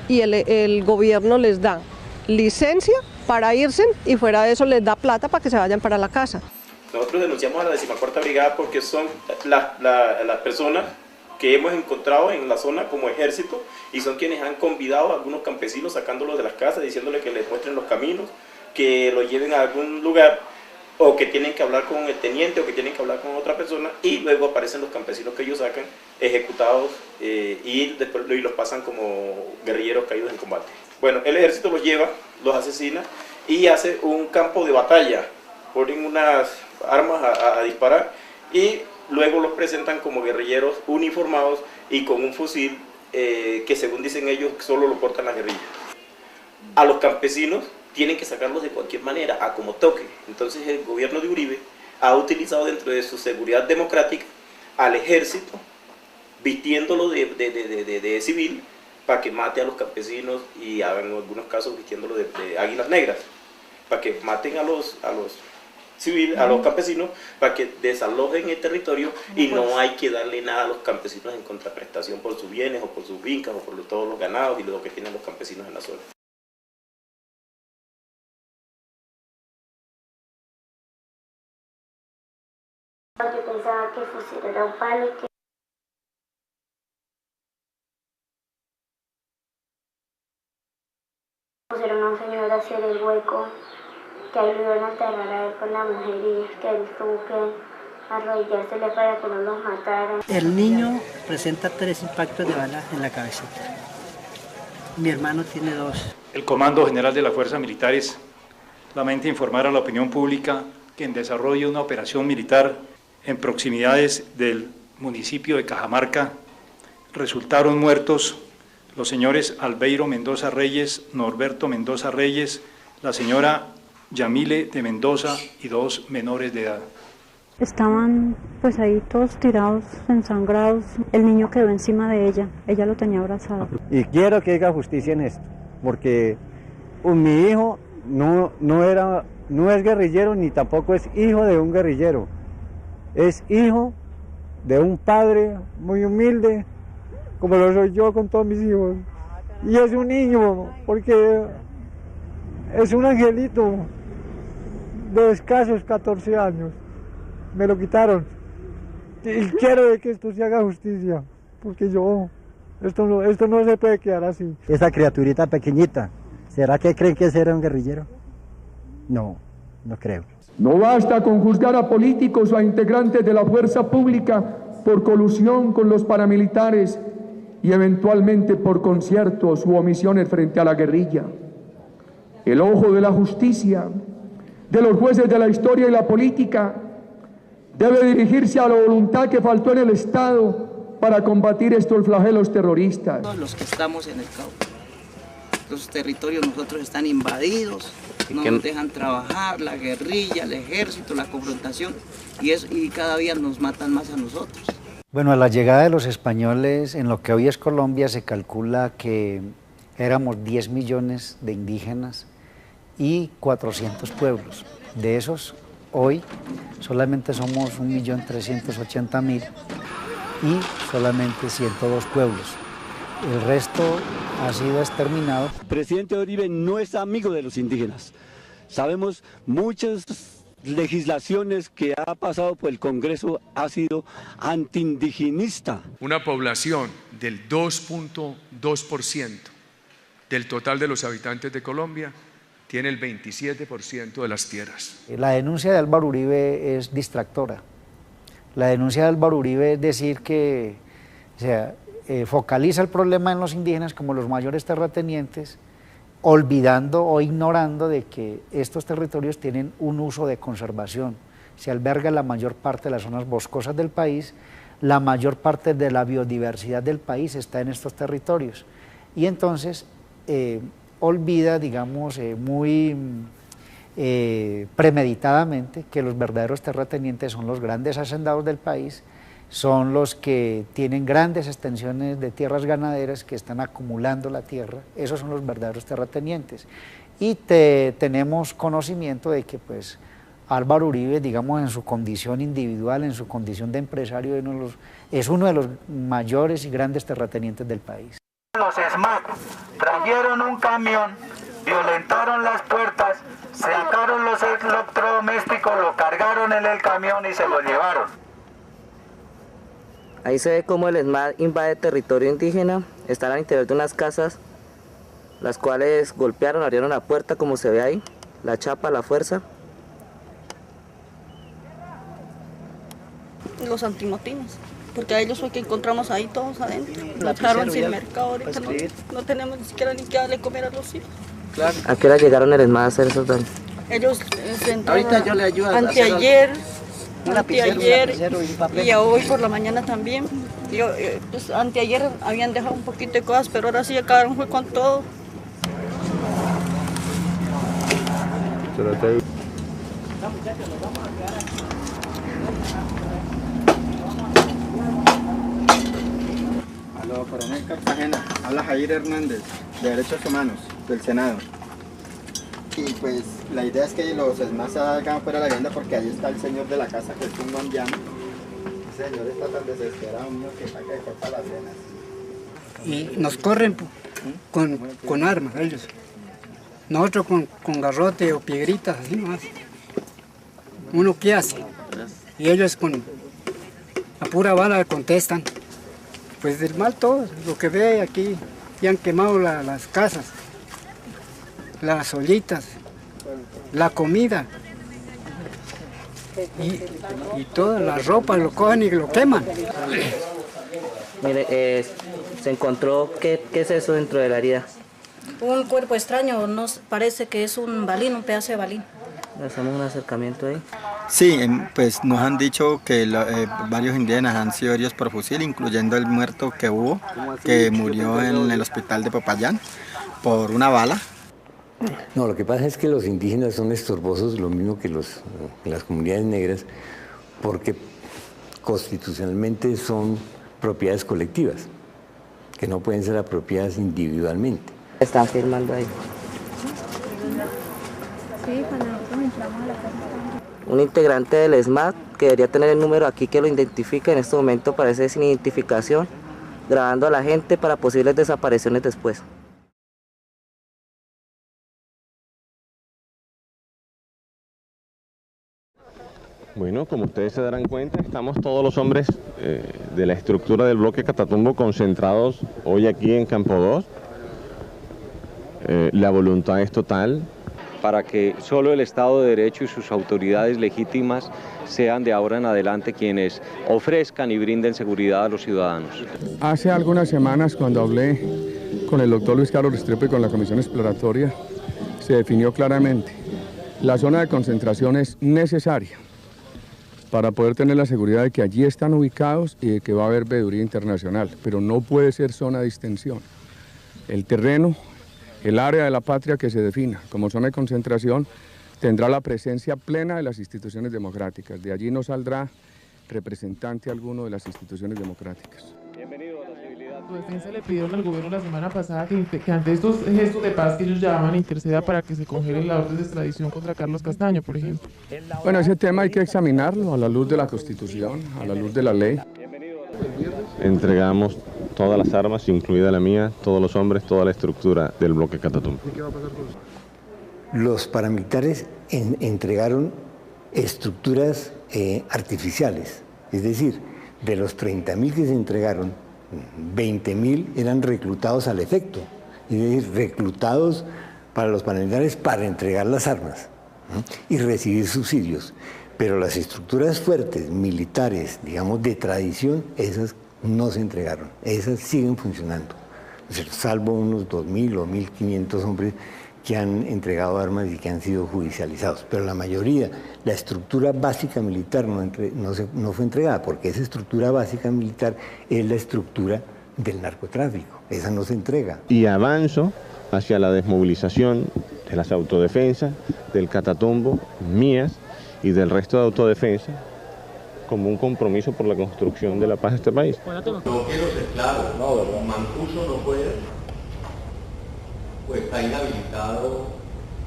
[SPEAKER 8] y el gobierno les da licencia para irse y fuera de eso les da plata para que se vayan para la casa.
[SPEAKER 30] Nosotros denunciamos a la 14ª Brigada porque son las personas que hemos encontrado en la zona como Ejército y son quienes han convidado a algunos campesinos sacándolos de las casas, diciéndoles que les muestren los caminos, que los lleven a algún lugar o que tienen que hablar con el teniente o que tienen que hablar con otra persona y luego aparecen los campesinos que ellos sacan ejecutados y después los pasan como guerrilleros caídos en combate. Bueno, el Ejército los lleva, los asesina y hace un campo de batalla, ponen unas armas a disparar y luego los presentan como guerrilleros uniformados y con un fusil que según dicen ellos solo lo portan las guerrillas. A los campesinos tienen que sacarlos de cualquier manera, a como toque. Entonces el gobierno de Uribe ha utilizado dentro de su seguridad democrática al ejército, vistiéndolo de civil para que mate a los campesinos y en algunos casos vistiéndolo de águilas negras, para que maten a los civil, a los campesinos, para que desalojen el territorio y no hay que darle nada a los campesinos en contraprestación por sus bienes o por sus fincas o por todos los ganados y lo que tienen los campesinos en la zona.
[SPEAKER 1] Yo pensaba que el fusil era un palo y que pusieron a un señor a hacer el hueco, que ahí lo iban a enterrar a él con la mujer y que él tuvo que arrodillársele para que no los mataran.
[SPEAKER 12] El niño presenta 3 impactos de bala en la cabecita. Mi hermano tiene 2.
[SPEAKER 15] El Comando General de las Fuerzas Militares lamenta informar a la opinión pública que en desarrollo de una operación militar en proximidades del municipio de Cajamarca resultaron muertos los señores Albeiro Mendoza Reyes, Norberto Mendoza Reyes, la señora Yamile de Mendoza y 2 menores de edad.
[SPEAKER 17] Estaban pues ahí todos tirados, ensangrados, el niño quedó encima de ella lo tenía abrazado.
[SPEAKER 18] Y quiero que haya justicia en esto, porque mi hijo no es guerrillero ni tampoco es hijo de un guerrillero, es hijo de un padre muy humilde, como lo soy yo con todos mis hijos, y es un niño, porque es un angelito de escasos 14 años, me lo quitaron, y quiero que esto se haga justicia, porque esto no se puede quedar así.
[SPEAKER 19] Esa criaturita pequeñita, ¿será que creen que ese era un guerrillero? No creo.
[SPEAKER 9] No basta con juzgar a políticos o a integrantes de la fuerza pública por colusión con los paramilitares y eventualmente por conciertos u omisiones frente a la guerrilla. El ojo de la justicia, de los jueces de la historia y la política, debe dirigirse a la voluntad que faltó en el Estado para combatir estos flagelos terroristas.
[SPEAKER 20] Los que estamos en el Cauca, los territorios nosotros están invadidos, no nos dejan trabajar, la guerrilla, el ejército, la confrontación, y cada día nos matan más a nosotros.
[SPEAKER 19] Bueno, a la llegada de los españoles, en lo que hoy es Colombia, se calcula que éramos 10 millones de indígenas y 400 pueblos. De esos, hoy solamente somos 1.380.000 y solamente 102 pueblos. El resto ha sido exterminado.
[SPEAKER 22] El presidente Uribe no es amigo de los indígenas. Sabemos muchas legislaciones que ha pasado por el Congreso ha sido antiindigenista.
[SPEAKER 9] Una población del 2.2% del total de los habitantes de Colombia tiene el 27% de las tierras.
[SPEAKER 19] La denuncia de Álvaro Uribe es distractora. La denuncia de Álvaro Uribe es decir que focaliza el problema en los indígenas como los mayores terratenientes, olvidando o ignorando de que estos territorios tienen un uso de conservación. Se alberga la mayor parte de las zonas boscosas del país, la mayor parte de la biodiversidad del país está en estos territorios. Y entonces olvida, digamos, muy premeditadamente que los verdaderos terratenientes son los grandes hacendados del país, son los que tienen grandes extensiones de tierras ganaderas que están acumulando la tierra, esos son los verdaderos terratenientes. Y tenemos conocimiento de que pues Álvaro Uribe, digamos en su condición individual, en su condición de empresario, es uno de los mayores y grandes terratenientes del país.
[SPEAKER 23] Los SMAT trajeron un camión, violentaron las puertas, sacaron los electrodomésticos, lo cargaron en el camión y se lo llevaron.
[SPEAKER 20] Ahí se ve cómo el SMAT invade territorio indígena, están al interior de unas casas, las cuales golpearon, abrieron la puerta como se ve ahí, la chapa, la fuerza.
[SPEAKER 27] Los antimotines, porque a ellos fue que encontramos ahí todos adentro. Nos dejaron sin mercado, ahorita no tenemos ni siquiera ni que darle comer a los hijos.
[SPEAKER 20] Claro. ¿A qué hora llegaron el SMAT a hacer esos daños?
[SPEAKER 27] Ellos
[SPEAKER 20] ahorita yo le ayudo
[SPEAKER 27] anteayer y hoy por la mañana también. Pues, anteayer habían dejado un poquito de cosas, pero ahora sí acabaron fue con todo.
[SPEAKER 31] Aló, coronel Cartagena, habla Jair Hernández, de Derechos Humanos, del Senado.
[SPEAKER 2] y pues la idea es que los demás salgan fuera de la vivienda porque ahí está el señor de la casa que es un guambiano. El señor está tan desesperado, mío, que saca de corta las venas.
[SPEAKER 12] Y nos corren con armas ellos. Nosotros con garrote o piedritas, así más. Uno qué hace. Y ellos con la pura bala contestan. Pues del mal todo, lo que ve aquí, ya han quemado las casas, las ollitas, la comida. Y toda la ropa lo cogen y lo queman.
[SPEAKER 3] Mire, se encontró, ¿qué es eso dentro de la herida?
[SPEAKER 27] Un cuerpo extraño, nos parece que es un balín, un pedazo de balín.
[SPEAKER 3] Hacemos un acercamiento ahí.
[SPEAKER 2] Sí, pues nos han dicho que varios indígenas han sido heridos por fusil, incluyendo el muerto que hubo, que murió en el hospital de Popayán por una bala.
[SPEAKER 4] No, lo que pasa es que los indígenas son estorbosos, lo mismo que las comunidades negras, porque constitucionalmente son propiedades colectivas, que no pueden ser apropiadas individualmente.
[SPEAKER 3] Están firmando ahí.
[SPEAKER 27] Sí, cuando nosotros entramos a la casa.
[SPEAKER 3] Un integrante del SMAT, que debería tener el número aquí que lo identifica, en este momento parece sin identificación, grabando a la gente para posibles desapariciones después.
[SPEAKER 11] Bueno, como ustedes se darán cuenta, estamos todos los hombres de la estructura del bloque Catatumbo concentrados hoy aquí en Campo 2. La voluntad es total para que solo el Estado de Derecho y sus autoridades legítimas sean de ahora en adelante quienes ofrezcan y brinden seguridad a los ciudadanos.
[SPEAKER 9] Hace algunas semanas, cuando hablé con el doctor Luis Carlos Restrepo y con la Comisión Exploratoria, se definió claramente: la zona de concentración es necesaria para poder tener la seguridad de que allí están ubicados y de que va a haber veeduría internacional, pero no puede ser zona de distensión. El terreno, el área de la patria que se defina como zona de concentración tendrá la presencia plena de las instituciones democráticas. De allí no saldrá representante alguno de las instituciones democráticas.
[SPEAKER 5] Su defensa le pidieron al gobierno la semana pasada que ante estos gestos de paz que ellos llamaban interceda para que se congele la orden de extradición contra Carlos Castaño, por ejemplo.
[SPEAKER 9] Bueno, ese tema hay que examinarlo a la luz de la Constitución, a la luz de la ley.
[SPEAKER 11] Entregamos todas las armas, incluida la mía, todos los hombres, toda la estructura del bloque Catatumbo.
[SPEAKER 4] Los paramilitares entregaron estructuras artificiales, es decir, de los 30.000 que se entregaron, 20.000 eran reclutados al efecto, es decir, reclutados para los paramilitares para entregar las armas, ¿no? Y recibir subsidios. Pero las estructuras fuertes, militares, digamos, de tradición, esas no se entregaron, esas siguen funcionando, salvo unos 2.000 o 1.500 hombres que han entregado armas y que han sido judicializados. Pero la mayoría, la estructura básica militar no fue entregada, porque esa estructura básica militar es la estructura del narcotráfico, esa no se entrega.
[SPEAKER 11] Y avanzo hacia la desmovilización de las autodefensas, del Catatumbo, mías y del resto de autodefensa, como un compromiso por la construcción de la paz de este país.
[SPEAKER 6] Yo quiero ser claro, Mancuso no puede, pues está inhabilitado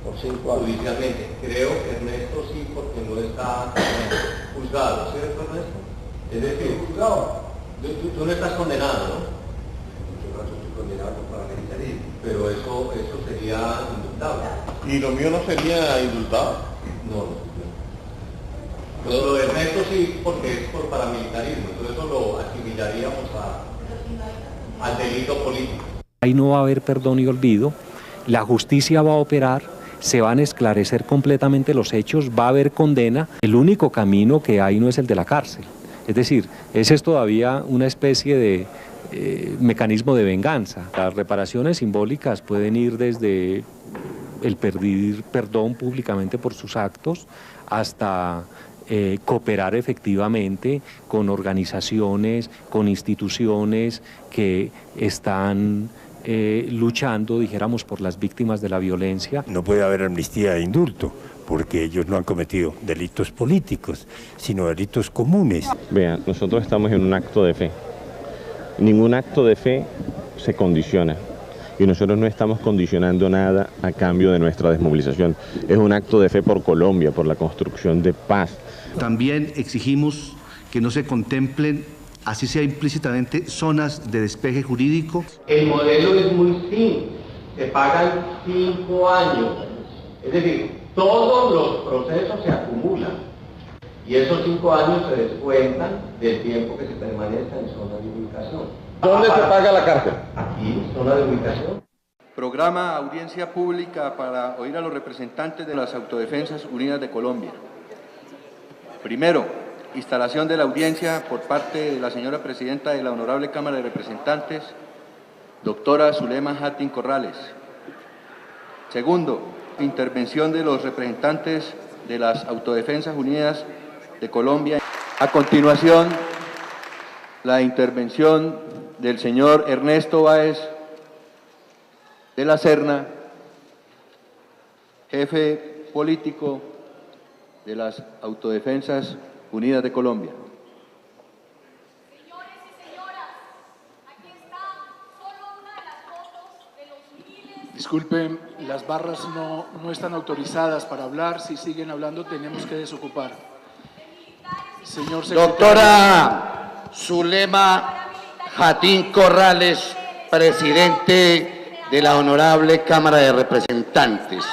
[SPEAKER 6] judicialmente. Creo que Ernesto sí, porque no está juzgado, ¿cierto, Ernesto? Es decir, juzgado. Tú no estás condenado, ¿no? Yo no estoy condenado por paramilitarismo, pero eso sería indultable. ¿Y lo mío no sería indultado? No. Lo de Ernesto sí, porque es por paramilitarismo, entonces eso lo asimilaríamos al delito político.
[SPEAKER 7] Ahí no va a haber perdón y olvido, la justicia va a operar, se van a esclarecer completamente los hechos, va a haber condena, el único camino que hay no es el de la cárcel, es decir, ese es todavía una especie de mecanismo de venganza. Las reparaciones simbólicas pueden ir desde el pedir perdón públicamente por sus actos hasta cooperar efectivamente con organizaciones, con instituciones que están luchando, dijéramos, por las víctimas de la violencia.
[SPEAKER 13] No puede haber amnistía e indulto, porque ellos no han cometido delitos políticos, sino delitos comunes.
[SPEAKER 11] Vean, nosotros estamos en un acto de fe. Ningún acto de fe se condiciona. y nosotros no estamos condicionando nada a cambio de nuestra desmovilización. Es un acto de fe por Colombia, por la construcción de paz.
[SPEAKER 8] También exigimos que no se contemplen, así sea implícitamente, zonas de despeje jurídico.
[SPEAKER 6] El modelo es muy simple, se pagan 5 años, es decir, todos los procesos se acumulan y esos 5 años se descuentan del tiempo que se permanezca en zona de ubicación.
[SPEAKER 30] ¿Dónde se paga la cárcel?
[SPEAKER 6] Aquí, zona de ubicación.
[SPEAKER 10] Programa audiencia pública para oír a los representantes de las Autodefensas Unidas de Colombia. Primero, instalación de la audiencia por parte de la señora presidenta de la Honorable Cámara de Representantes, doctora Zulema Hattin Corrales. Segundo, intervención de los representantes de las Autodefensas Unidas de Colombia. A continuación, la intervención del señor Ernesto Báez de la Serna, jefe político de las Autodefensas Unidas de Colombia.
[SPEAKER 14] Señores y señoras, aquí está solo una de las fotos de los miles.
[SPEAKER 16] Disculpen, las barras no están autorizadas para hablar. Si siguen hablando, tenemos que desocupar. Señor secretario.
[SPEAKER 21] Doctora Zulema Hattin Corrales, presidente de la Honorable Cámara de Representantes.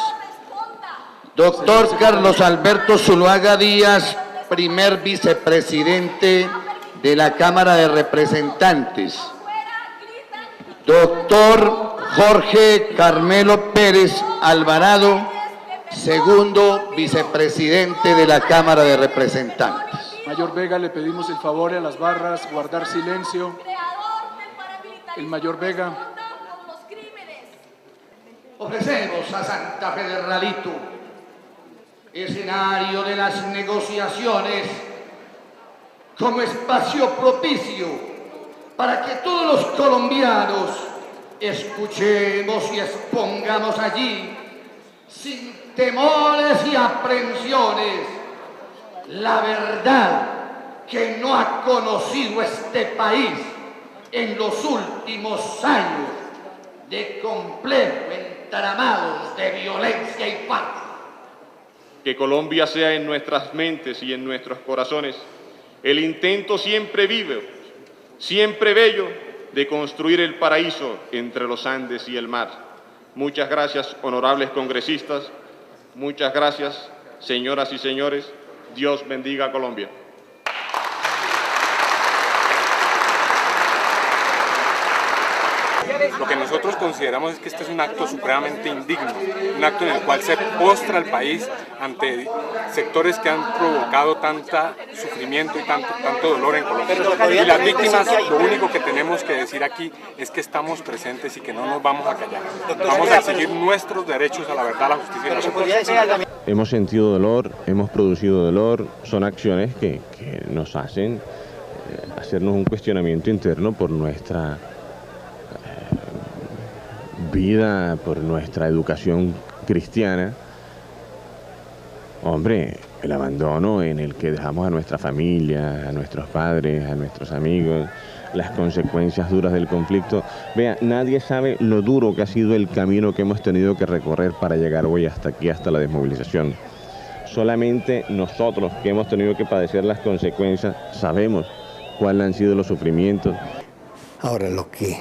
[SPEAKER 21] Doctor Carlos Alberto Zuluaga Díaz, primer vicepresidente de la Cámara de Representantes. Doctor Jorge Carmelo Pérez Alvarado, segundo vicepresidente de la Cámara de Representantes.
[SPEAKER 16] Mayor Vega, le pedimos el favor a las barras guardar silencio. El Mayor Vega.
[SPEAKER 21] Ofrecemos a Santa Fe de Ralito escenario de las negociaciones como espacio propicio para que todos los colombianos escuchemos y expongamos allí sin temores y aprensiones la verdad que no ha conocido este país en los últimos años de complejo entramados de violencia y paz.
[SPEAKER 30] Que Colombia sea en nuestras mentes y en nuestros corazones el intento siempre vivo, siempre bello de construir el paraíso entre los Andes y el mar. Muchas gracias, honorables congresistas. Muchas gracias, señoras y señores. Dios bendiga a Colombia.
[SPEAKER 24] Lo que nosotros consideramos es que este es un acto supremamente indigno, un acto en el cual se postra el país ante sectores que han provocado tanta sufrimiento y tanto dolor en Colombia. Y las víctimas, lo único que tenemos que decir aquí es que estamos presentes y que no nos vamos a callar. Vamos a exigir nuestros derechos a la verdad, a la justicia y a la justicia.
[SPEAKER 11] Hemos sentido dolor, hemos producido dolor, son acciones que nos hacen hacernos un cuestionamiento interno por nuestra vida, por nuestra educación cristiana. Hombre, el abandono en el que dejamos a nuestra familia, a nuestros padres, a nuestros amigos, las consecuencias duras del conflicto. Vea, nadie sabe lo duro que ha sido el camino que hemos tenido que recorrer para llegar hoy hasta aquí, hasta la desmovilización. Solamente nosotros que hemos tenido que padecer las consecuencias sabemos cuáles han sido los sufrimientos.
[SPEAKER 4] Ahora, lo que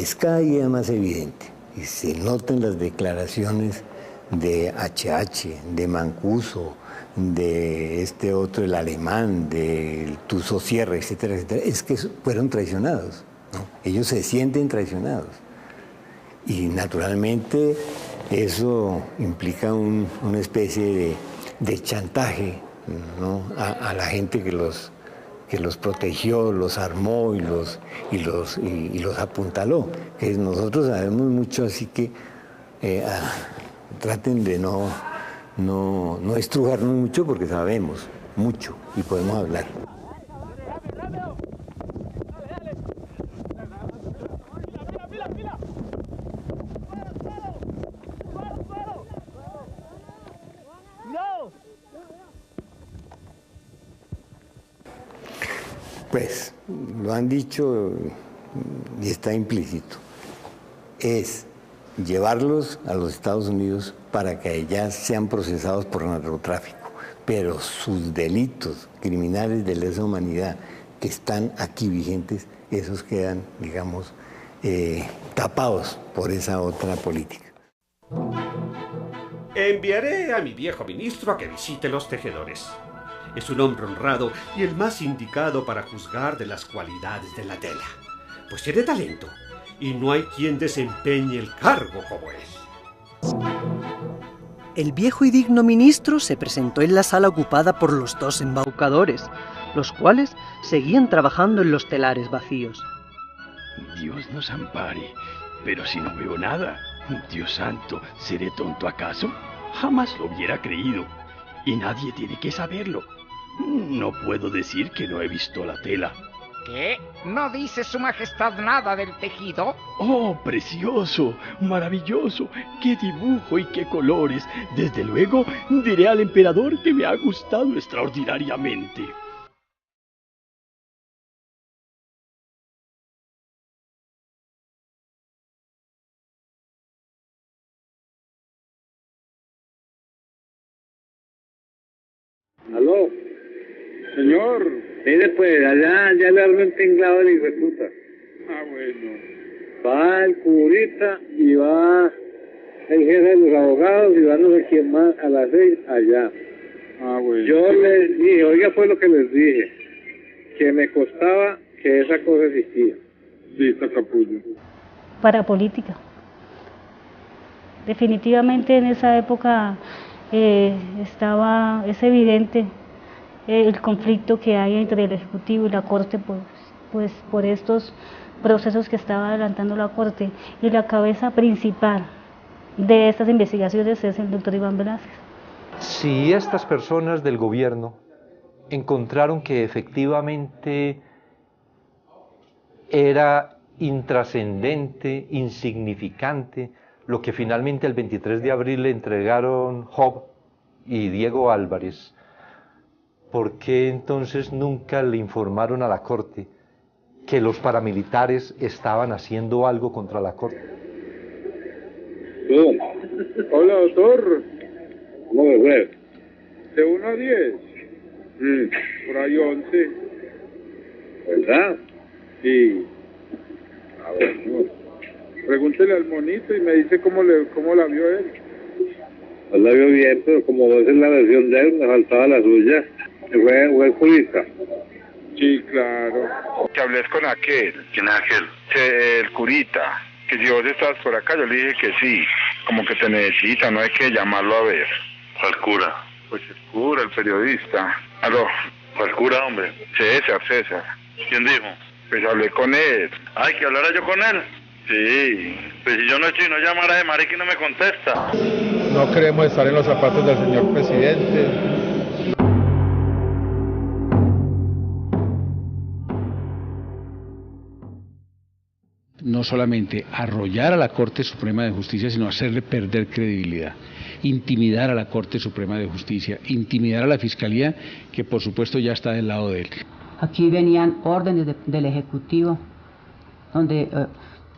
[SPEAKER 4] es cada día más evidente, y se notan las declaraciones de HH, de Mancuso, de este otro, el alemán, del Tuso Sierra, etcétera, etcétera, es que fueron traicionados, ¿no? Ellos se sienten traicionados. Y naturalmente eso implica una especie de chantaje, ¿no? a la gente que los protegió, los armó y los apuntaló. Que nosotros sabemos mucho, así que traten de no estrujarnos mucho porque sabemos mucho y podemos hablar. Pues, lo han dicho y está implícito. Es llevarlos a los Estados Unidos para que allá sean procesados por narcotráfico, pero sus delitos criminales de lesa humanidad que están aquí vigentes, esos quedan, digamos, tapados por esa otra política.
[SPEAKER 1] Enviaré a mi viejo ministro a que visite los tejedores. Es un hombre honrado y el más indicado para juzgar de las cualidades de la tela, pues tiene talento y no hay quien desempeñe el cargo como él.
[SPEAKER 15] El viejo y digno ministro se presentó en la sala ocupada por los dos embaucadores, los cuales seguían trabajando en los telares vacíos.
[SPEAKER 17] Dios nos ampare, pero si no veo nada, Dios santo, ¿seré tonto acaso? Jamás lo hubiera creído, y nadie tiene que saberlo. No puedo decir que no he visto la tela.
[SPEAKER 18] ¿Qué? ¿No dice su majestad nada del tejido?
[SPEAKER 17] ¡Oh, precioso! ¡Maravilloso! ¡Qué dibujo y qué colores! Desde luego, diré al emperador que me ha gustado extraordinariamente.
[SPEAKER 19] Aló, señor. Mire pues, allá ya le armé un tinglado de hijo de puta. Ah, bueno. Va el curita y va el jefe de los abogados y va no sé quién más a las 6 allá. Ah, bueno. Yo les dije, oiga fue lo que les dije, que me costaba que esa cosa existía. Listo, capullo.
[SPEAKER 22] Para política. Definitivamente en esa época es evidente el conflicto que hay entre el Ejecutivo y la Corte, pues por estos procesos que estaba adelantando la Corte, y la cabeza principal de estas investigaciones es el doctor Iván Velázquez.
[SPEAKER 25] Si estas personas del gobierno encontraron que efectivamente era intrascendente, insignificante, lo que finalmente el 23 de abril le entregaron Job y Diego Álvarez, ¿por qué entonces nunca le informaron a la Corte que los paramilitares estaban haciendo algo contra la Corte?
[SPEAKER 19] Hola, doctor. ¿Cómo me fue? De 1 a 10. Por ahí 11. ¿Verdad? Sí. Ah, bueno. Pregúntele al monito y me dice cómo la vio él. Pues la vio bien, pero como vos es la versión de él, me faltaba la suya. ¿Fue el curita? Sí, claro. Que hables con aquel. ¿Quién es aquel? El curita. Que si vos estás por acá, yo le dije que sí. Como que te necesita, no hay que llamarlo a ver. ¿Cuál cura? Pues el cura, el periodista. ¿Aló? ¿Cuál cura, hombre? César. ¿Quién dijo? Pues hablé con él. Ay, ¿que hablara yo con él? Sí. Pues si yo no estoy, no llamara de marica y no me contesta. No queremos estar en los zapatos del señor presidente.
[SPEAKER 26] No solamente arrollar a la Corte Suprema de Justicia, sino hacerle perder credibilidad, intimidar a la Corte Suprema de Justicia, intimidar a la Fiscalía, que por supuesto ya está del lado de él.
[SPEAKER 28] Aquí venían órdenes del Ejecutivo, donde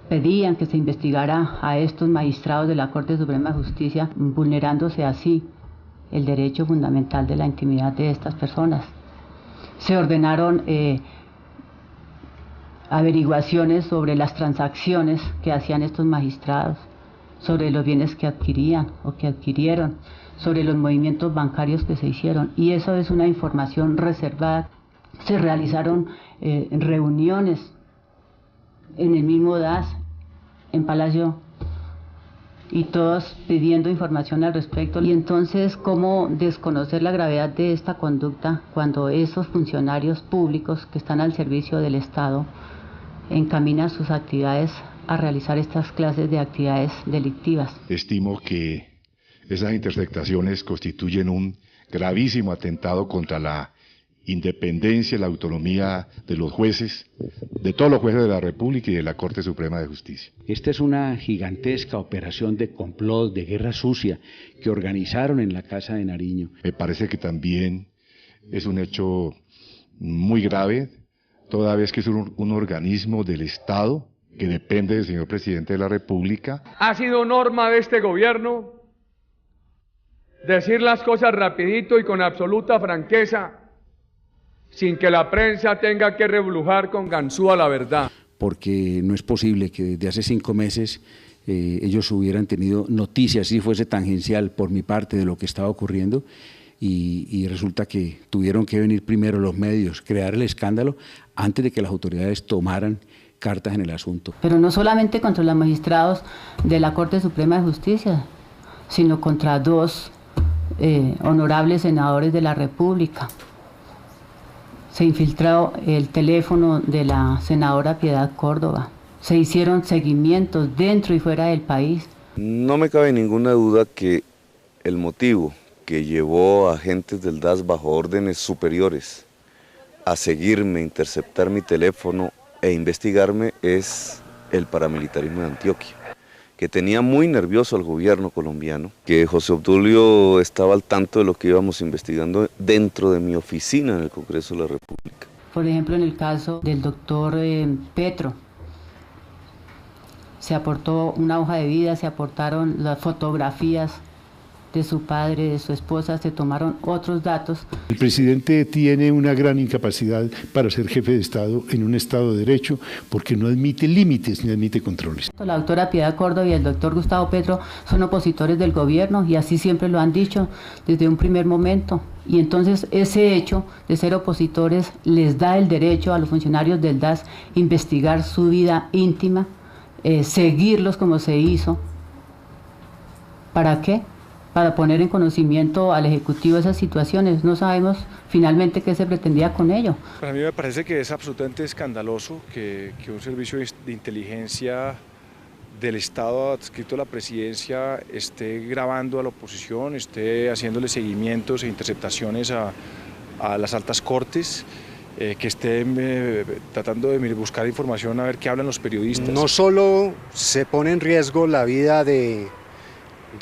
[SPEAKER 28] pedían que se investigara a estos magistrados de la Corte Suprema de Justicia, vulnerándose así el derecho fundamental de la intimidad de estas personas. Se ordenaron averiguaciones sobre las transacciones que hacían estos magistrados, sobre los bienes que adquirían o que adquirieron, sobre los movimientos bancarios que se hicieron, y eso es una información reservada. Se realizaron reuniones en el mismo DAS, en Palacio, y todos pidiendo información al respecto. Y entonces, ¿cómo desconocer la gravedad de esta conducta cuando esos funcionarios públicos que están al servicio del Estado encaminan sus actividades a realizar estas clases de actividades delictivas?
[SPEAKER 29] Estimo que esas interceptaciones constituyen un gravísimo atentado contra la independencia y la autonomía de los jueces, de todos los jueces de la República y de la Corte Suprema de Justicia.
[SPEAKER 26] Esta es una gigantesca operación de complot, de guerra sucia, que organizaron en la Casa de Nariño.
[SPEAKER 29] Me parece que también es un hecho muy grave, toda vez que es un organismo del Estado que depende del señor presidente de la República.
[SPEAKER 2] Ha sido norma de este gobierno decir las cosas rapidito y con absoluta franqueza, sin que la prensa tenga que reblujar con ganzúa la verdad.
[SPEAKER 26] Porque no es posible que desde hace 5 meses ellos hubieran tenido noticias, si fuese tangencial por mi parte, de lo que estaba ocurriendo, y resulta que tuvieron que venir primero los medios, crear el escándalo, antes de que las autoridades tomaran cartas en el asunto.
[SPEAKER 28] Pero no solamente contra los magistrados de la Corte Suprema de Justicia, sino contra 2 honorables senadores de la República. Se infiltró el teléfono de la senadora Piedad Córdoba. Se hicieron seguimientos dentro y fuera del país.
[SPEAKER 3] No me cabe ninguna duda que el motivo que llevó a agentes del DAS bajo órdenes superiores a seguirme, interceptar mi teléfono e investigarme es el paramilitarismo de Antioquia, que tenía muy nervioso al gobierno colombiano, que José Obdulio estaba al tanto de lo que íbamos investigando dentro de mi oficina en el Congreso de la República.
[SPEAKER 28] Por ejemplo, en el caso del doctor Petro, se aportó una hoja de vida, se aportaron las fotografías de su padre, de su esposa, se tomaron otros datos.
[SPEAKER 26] El presidente tiene una gran incapacidad para ser jefe de Estado en un Estado de Derecho, porque no admite límites ni admite controles.
[SPEAKER 28] La doctora Piedad Córdoba y el doctor Gustavo Petro son opositores del gobierno y así siempre lo han dicho desde un primer momento. Y entonces ese hecho de ser opositores les da el derecho a los funcionarios del DAS investigar su vida íntima, seguirlos como se hizo. ¿Para qué? Para poner en conocimiento al Ejecutivo esas situaciones. No sabemos finalmente qué se pretendía con ello.
[SPEAKER 5] Para mí me parece que es absolutamente escandaloso que un servicio de inteligencia del Estado adscrito a la presidencia esté grabando a la oposición, esté haciéndole seguimientos e interceptaciones a las altas cortes, que esté tratando de buscar información a ver qué hablan los periodistas.
[SPEAKER 7] No solo se pone en riesgo la vida de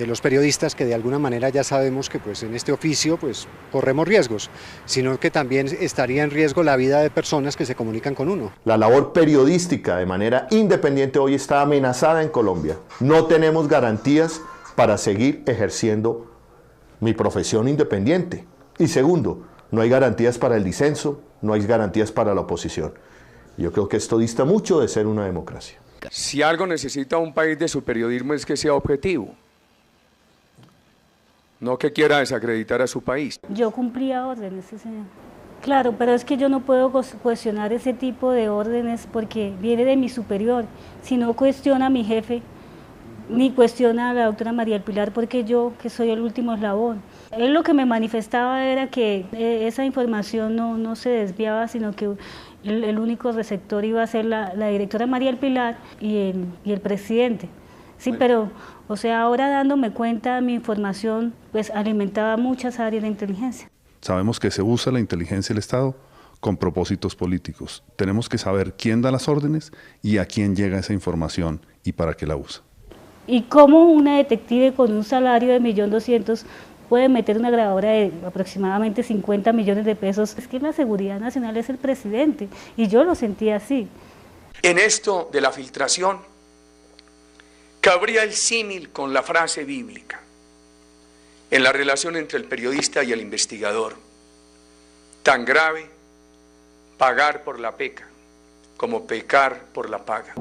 [SPEAKER 7] los periodistas, que de alguna manera ya sabemos que pues en este oficio pues corremos riesgos, sino que también estaría en riesgo la vida de personas que se comunican con uno.
[SPEAKER 9] La labor periodística de manera independiente hoy está amenazada en Colombia. No tenemos garantías para seguir ejerciendo mi profesión independiente. Y segundo, no hay garantías para el disenso, no hay garantías para la oposición. Yo creo que esto dista mucho de ser una democracia.
[SPEAKER 2] Si algo necesita un país de su periodismo es que sea objetivo, no que quiera desacreditar a su país.
[SPEAKER 22] Yo cumplía órdenes, sí, señor. Claro, pero es que yo no puedo cuestionar ese tipo de órdenes porque viene de mi superior. Si no cuestiona a mi jefe, ni cuestiona a la doctora María del Pilar, porque yo, que soy el último eslabón. Él lo que me manifestaba era que esa información no se desviaba, sino que el único receptor iba a ser la directora María del Pilar y el presidente. Sí, pero, o sea, ahora dándome cuenta, mi información pues alimentaba muchas áreas de inteligencia.
[SPEAKER 12] Sabemos que se usa la inteligencia del Estado con propósitos políticos. Tenemos que saber quién da las órdenes y a quién llega esa información y para qué la usa.
[SPEAKER 22] ¿Y cómo una detective con un salario de 1.200.000 puede meter una grabadora de aproximadamente 50 millones de pesos? Es que la seguridad nacional es el presidente y yo lo sentía así.
[SPEAKER 2] En esto de la filtración, cabría el símil con la frase bíblica, en la relación entre el periodista y el investigador. Tan grave pagar por la peca como pecar por la paga.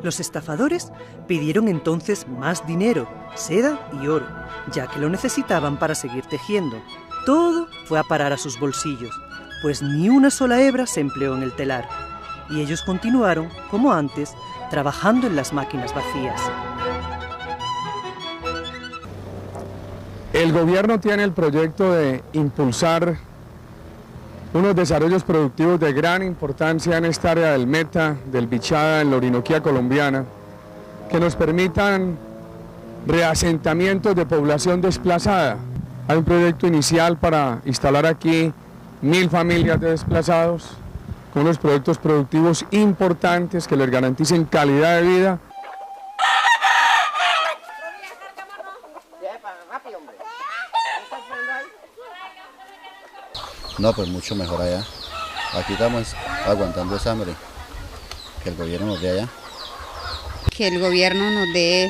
[SPEAKER 15] Los estafadores pidieron entonces más dinero, seda y oro, ya que lo necesitaban para seguir tejiendo. Todo fue a parar a sus bolsillos, pues ni una sola hebra se empleó en el telar, y ellos continuaron, como antes, trabajando en las máquinas vacías.
[SPEAKER 2] El gobierno tiene el proyecto de impulsar unos desarrollos productivos de gran importancia en esta área del Meta, del Bichada, en la Orinoquía colombiana, que nos permitan reasentamientos de población desplazada. Hay un proyecto inicial para instalar aquí 1.000 familias de desplazados, con unos proyectos productivos importantes que les garanticen calidad de vida.
[SPEAKER 13] No, pues mucho mejor allá. Aquí estamos aguantando esa hambre que el gobierno nos dé allá.
[SPEAKER 6] Que el gobierno nos dé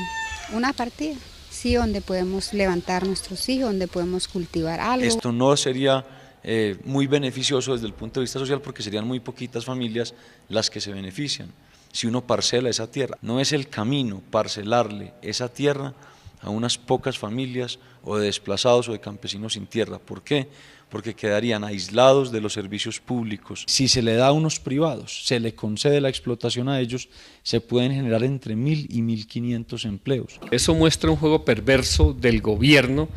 [SPEAKER 6] una partida, sí, donde podemos levantar nuestros hijos, donde podemos cultivar algo.
[SPEAKER 8] Esto no sería muy beneficioso desde el punto de vista social porque serían muy poquitas familias las que se benefician. Si uno parcela esa tierra, no es el camino parcelarle esa tierra a unas pocas familias o de desplazados o de campesinos sin tierra. ¿Por qué? Porque quedarían aislados de los servicios públicos. Si se le da a unos privados, se le concede la explotación a ellos, se pueden generar entre 1.000 y 1.500 empleos.
[SPEAKER 10] Eso muestra un juego perverso del gobierno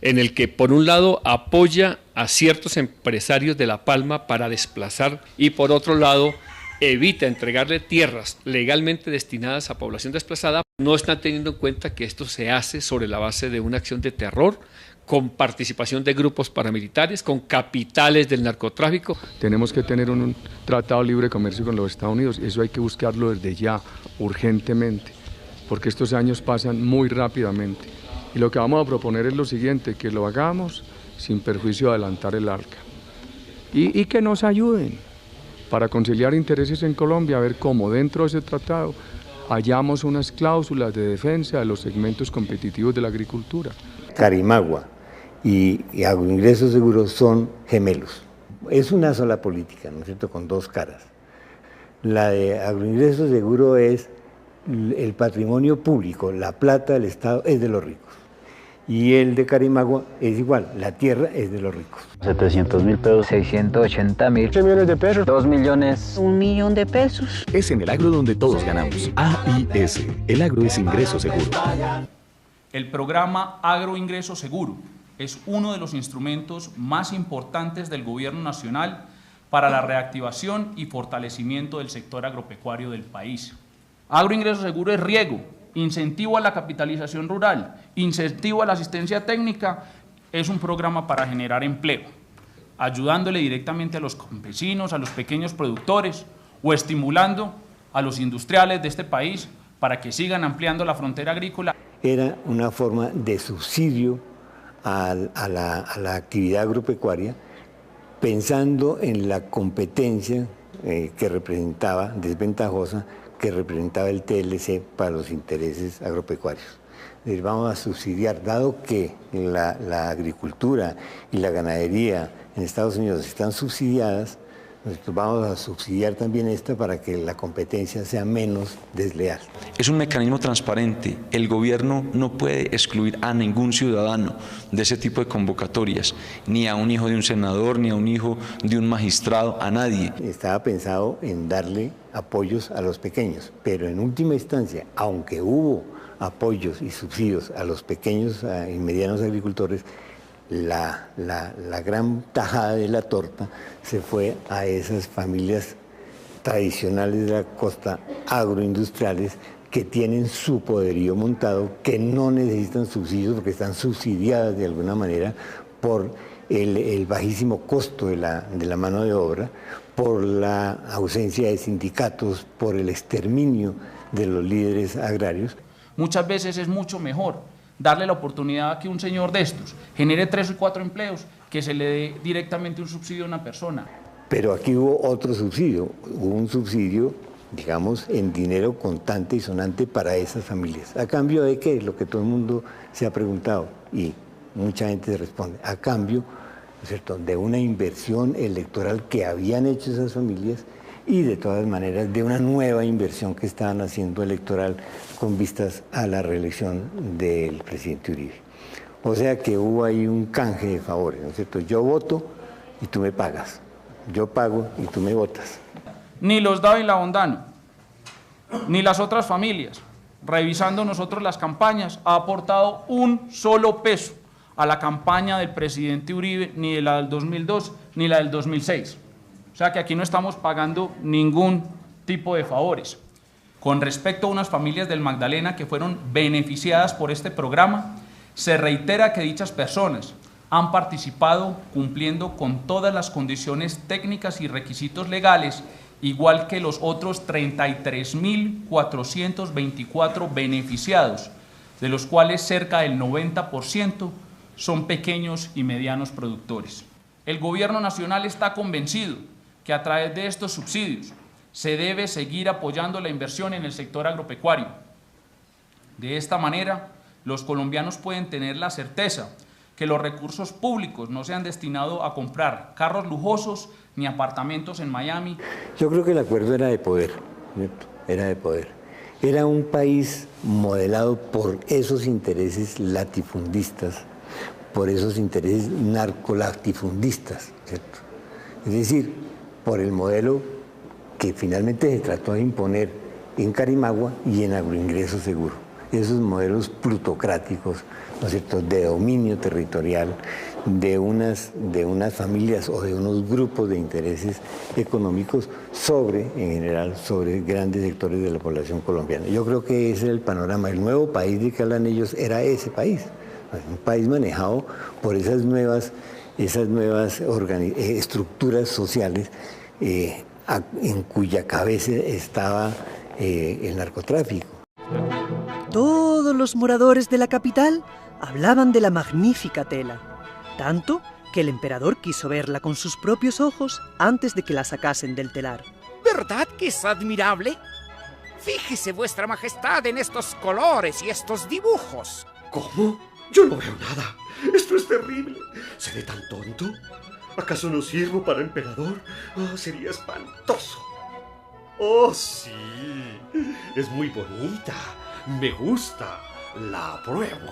[SPEAKER 10] en el que por un lado apoya a ciertos empresarios de La Palma para desplazar y por otro lado evita entregarle tierras legalmente destinadas a población desplazada. No están teniendo en cuenta que esto se hace sobre la base de una acción de terror, con participación de grupos paramilitares, con capitales del narcotráfico.
[SPEAKER 2] Tenemos que tener un tratado de libre comercio con los Estados Unidos, eso hay que buscarlo desde ya, urgentemente, porque estos años pasan muy rápidamente. Y lo que vamos a proponer es lo siguiente, que lo hagamos sin perjuicio de adelantar el arca. Y que nos ayuden para conciliar intereses en Colombia, a ver cómo dentro de ese tratado hallamos unas cláusulas de defensa de los segmentos competitivos de la agricultura.
[SPEAKER 4] Carimagua y Agroingreso Seguro son gemelos. Es una sola política, ¿no es cierto?, con dos caras. La de Agroingreso Seguro es el patrimonio público, la plata del Estado es de los ricos. Y el de Carimagua es igual, la tierra es de los ricos.
[SPEAKER 13] 700.000 pesos, 680.000, 3 millones de pesos, 2 millones, 1 millón de pesos.
[SPEAKER 14] Es en el agro donde todos ganamos. AIS, el agro es ingreso seguro.
[SPEAKER 16] El programa Agroingreso Seguro es uno de los instrumentos más importantes del Gobierno Nacional para la reactivación y fortalecimiento del sector agropecuario del país. Agroingreso Seguro es riego, incentivo a la capitalización rural, incentivo a la asistencia técnica, es un programa para generar empleo, ayudándole directamente a los campesinos, a los pequeños productores o estimulando a los industriales de este país para que sigan ampliando la frontera agrícola.
[SPEAKER 4] Era una forma de subsidio a la actividad agropecuaria, pensando en la competencia que representaba, desventajosa, que representaba el TLC para los intereses agropecuarios. Vamos a subsidiar, dado que la agricultura y la ganadería en Estados Unidos están subsidiadas, vamos a subsidiar también esta para que la competencia sea menos desleal.
[SPEAKER 8] Es un mecanismo transparente. El gobierno no puede excluir a ningún ciudadano de ese tipo de convocatorias, ni a un hijo de un senador, ni a un hijo de un magistrado, a nadie.
[SPEAKER 4] Estaba pensado en darle apoyos a los pequeños, pero en última instancia, aunque hubo apoyos y subsidios a los pequeños y medianos agricultores, la gran tajada de la torta se fue a esas familias tradicionales de la costa, agroindustriales, que tienen su poderío montado, que no necesitan subsidios porque están subsidiadas de alguna manera por el bajísimo costo de la mano de obra, por la ausencia de sindicatos, por el exterminio de los líderes agrarios.
[SPEAKER 16] Muchas veces es mucho mejor darle la oportunidad a que un señor de estos genere 3 o 4 empleos, que se le dé directamente un subsidio a una persona.
[SPEAKER 4] Pero aquí hubo otro subsidio, hubo un subsidio, digamos, en dinero contante y sonante para esas familias. ¿A cambio de qué? Lo que todo el mundo se ha preguntado y mucha gente responde. A cambio, ¿no es cierto?, de una inversión electoral que habían hecho esas familias y de todas maneras de una nueva inversión que estaban haciendo electoral con vistas a la reelección del presidente Uribe. O sea que hubo ahí un canje de favores, ¿no es cierto? Yo voto y tú me pagas, yo pago y tú me votas.
[SPEAKER 16] Ni los Dávila Bondano, ni las otras familias, revisando nosotros las campañas, ha aportado un solo peso a la campaña del presidente Uribe, ni de la del 2002, ni la del 2006. O sea que aquí no estamos pagando ningún tipo de favores. Con respecto a unas familias del Magdalena que fueron beneficiadas por este programa, se reitera que dichas personas han participado cumpliendo con todas las condiciones técnicas y requisitos legales, igual que los otros 33.424 beneficiados, de los cuales cerca del 90% son pequeños y medianos productores. El Gobierno Nacional está convencido que a través de estos subsidios se debe seguir apoyando la inversión en el sector agropecuario. De esta manera, los colombianos pueden tener la certeza que los recursos públicos no se han destinado a comprar carros lujosos ni apartamentos en Miami.
[SPEAKER 4] Yo creo que el acuerdo era de poder, ¿cierto? Era de poder. Era un país modelado por esos intereses latifundistas, por esos intereses narcolatifundistas, ¿cierto? Es decir, por el modelo que finalmente se trató de imponer en Carimagua y en Agroingreso Seguro. Esos modelos plutocráticos, ¿no es cierto?, de dominio territorial, de unas familias o de unos grupos de intereses económicos en general, sobre grandes sectores de la población colombiana. Yo creo que ese es el panorama. El nuevo país de que hablan ellos era ese país, un país manejado por esas nuevas estructuras sociales en cuya cabeza estaba el narcotráfico.
[SPEAKER 15] Todos los moradores de la capital hablaban de la magnífica tela, tanto que el emperador quiso verla con sus propios ojos antes de que la sacasen del telar.
[SPEAKER 1] ¿Verdad que es admirable? Fíjese, vuestra majestad, en estos colores y estos dibujos.
[SPEAKER 11] ¿Cómo? Yo no veo nada. Esto es terrible. ¿Seré tan tonto? ¿Acaso no sirvo para emperador? Oh, sería espantoso. Oh, sí. Es muy bonita. Me gusta. La apruebo.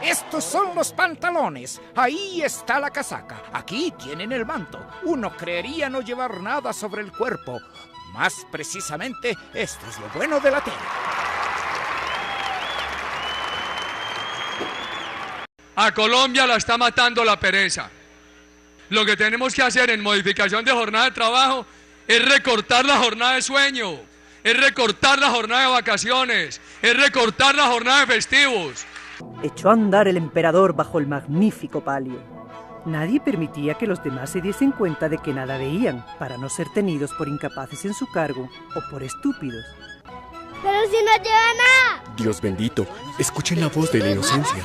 [SPEAKER 1] Estos son los pantalones. Ahí está la casaca. Aquí tienen el manto. Uno creería no llevar nada sobre el cuerpo. Más precisamente, esto es lo bueno de la tela.
[SPEAKER 2] A Colombia la está matando la pereza. Lo que tenemos que hacer en modificación de jornada de trabajo es recortar la jornada de sueño, es recortar la jornada de vacaciones, es recortar la jornada de festivos.
[SPEAKER 15] Echó a andar el emperador bajo el magnífico palio. Nadie permitía que los demás se diesen cuenta de que nada veían, para no ser tenidos por incapaces en su cargo o por estúpidos.
[SPEAKER 17] ¡Pero si no lleva nada!
[SPEAKER 11] Dios bendito, escuchen la voz de la inocencia.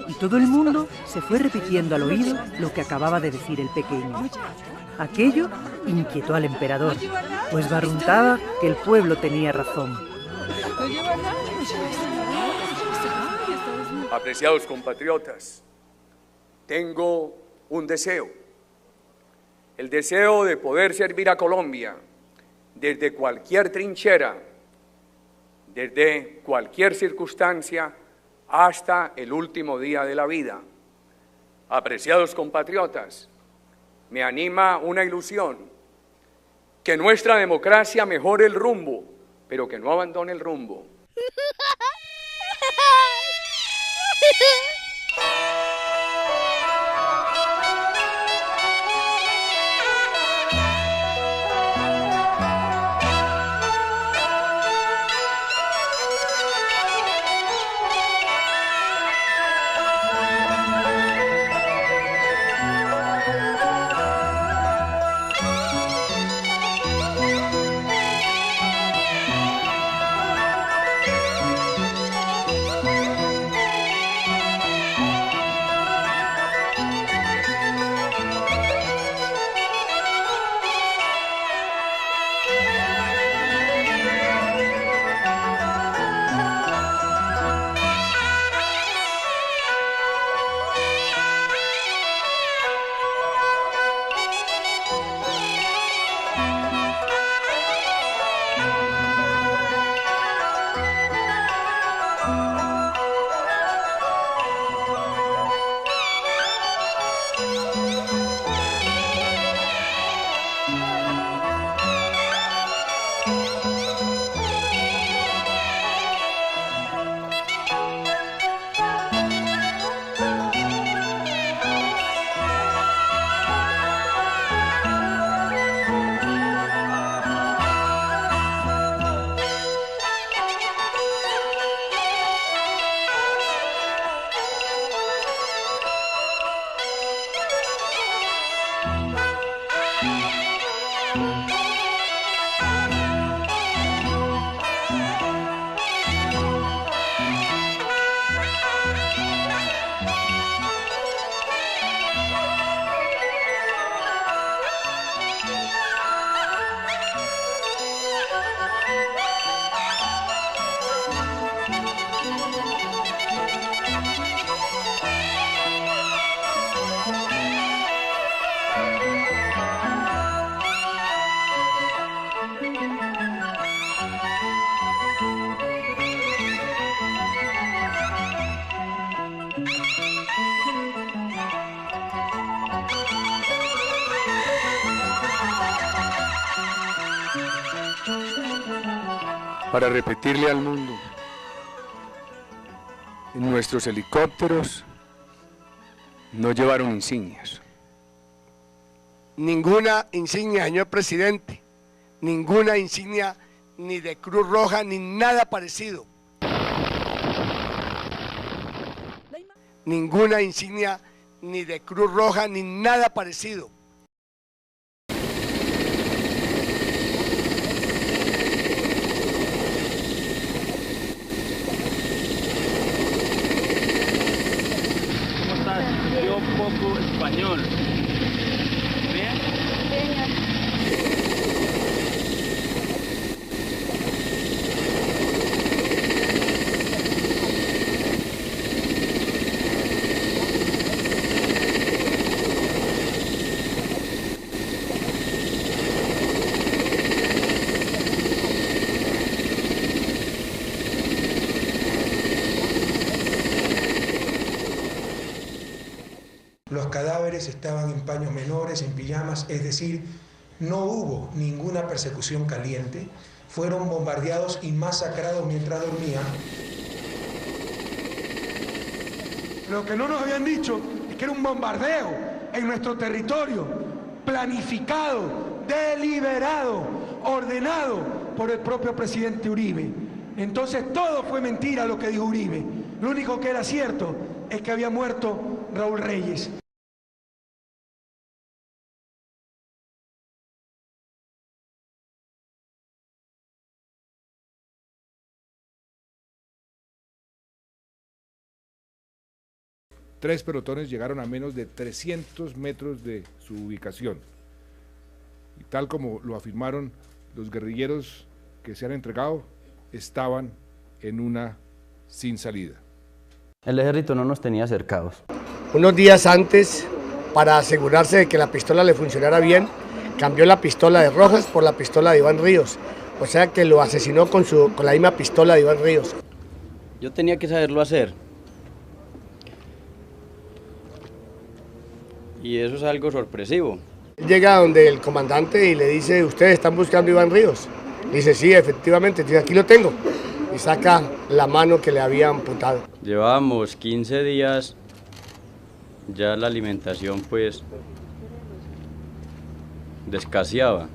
[SPEAKER 15] Y todo el mundo se fue repitiendo al oído lo que acababa de decir el pequeño. Aquello inquietó al emperador, pues barruntaba que el pueblo tenía razón.
[SPEAKER 2] Apreciados compatriotas, tengo un deseo, el deseo de poder servir a Colombia desde cualquier trinchera, desde cualquier circunstancia, hasta el último día de la vida. Apreciados compatriotas, me anima una ilusión, que nuestra democracia mejore el rumbo, pero que no abandone el rumbo. para repetirle al mundo. Nuestros helicópteros no llevaron insignias.
[SPEAKER 18] Ninguna insignia, señor presidente, ninguna insignia ni de Cruz Roja ni nada parecido. Ninguna insignia ni de Cruz Roja ni nada parecido.
[SPEAKER 19] ¿Cómo estás? Yo un poco español. ¿Bien?
[SPEAKER 20] Los cadáveres estaban en paños menores, en pijamas, es decir, no hubo ninguna persecución caliente, fueron bombardeados y masacrados mientras dormían.
[SPEAKER 21] Lo que no nos habían dicho es que era un bombardeo en nuestro territorio, planificado, deliberado, ordenado por el propio presidente Uribe. Entonces todo fue mentira lo que dijo Uribe. Lo único que era cierto es que había muerto Raúl Reyes.
[SPEAKER 23] Tres pelotones llegaron a menos de 300 metros de su ubicación. Y tal como lo afirmaron los guerrilleros que se han entregado, estaban en una sin salida.
[SPEAKER 24] El ejército no nos tenía cercados.
[SPEAKER 18] Unos días antes, para asegurarse de que la pistola le funcionara bien, cambió la pistola de Rojas por la pistola de Iván Ríos. O sea que lo asesinó con la misma pistola de Iván Ríos.
[SPEAKER 24] Yo tenía que saberlo hacer. Y eso es algo sorpresivo.
[SPEAKER 18] Llega donde el comandante y le dice, ¿ustedes están buscando a Iván Ríos? Dice, sí, efectivamente, dice, aquí lo tengo. Y saca la mano que le había amputado.
[SPEAKER 24] Llevábamos 15 días, ya la alimentación pues escaseaba.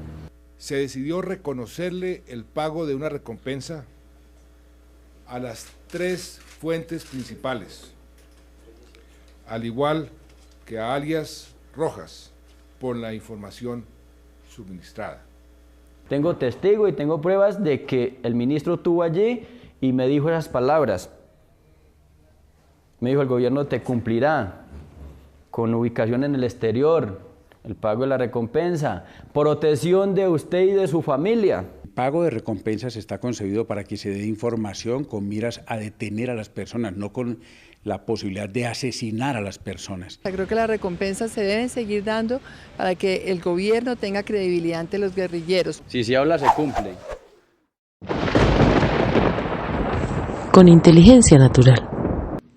[SPEAKER 23] Se decidió reconocerle el pago de una recompensa a las tres fuentes principales, al igual que a alias Rojas, por la información suministrada.
[SPEAKER 24] Tengo testigo y tengo pruebas de que el ministro estuvo allí y me dijo esas palabras. Me dijo, el gobierno te cumplirá con ubicación en el exterior, el pago de la recompensa, protección de usted y de su familia.
[SPEAKER 26] El pago de recompensas está concebido para que se dé información con miras a detener a las personas, no con la posibilidad de asesinar a las personas.
[SPEAKER 25] Creo que las recompensas se deben seguir dando para que el gobierno tenga credibilidad ante los guerrilleros.
[SPEAKER 24] Si se habla, se cumple.
[SPEAKER 27] Con inteligencia natural.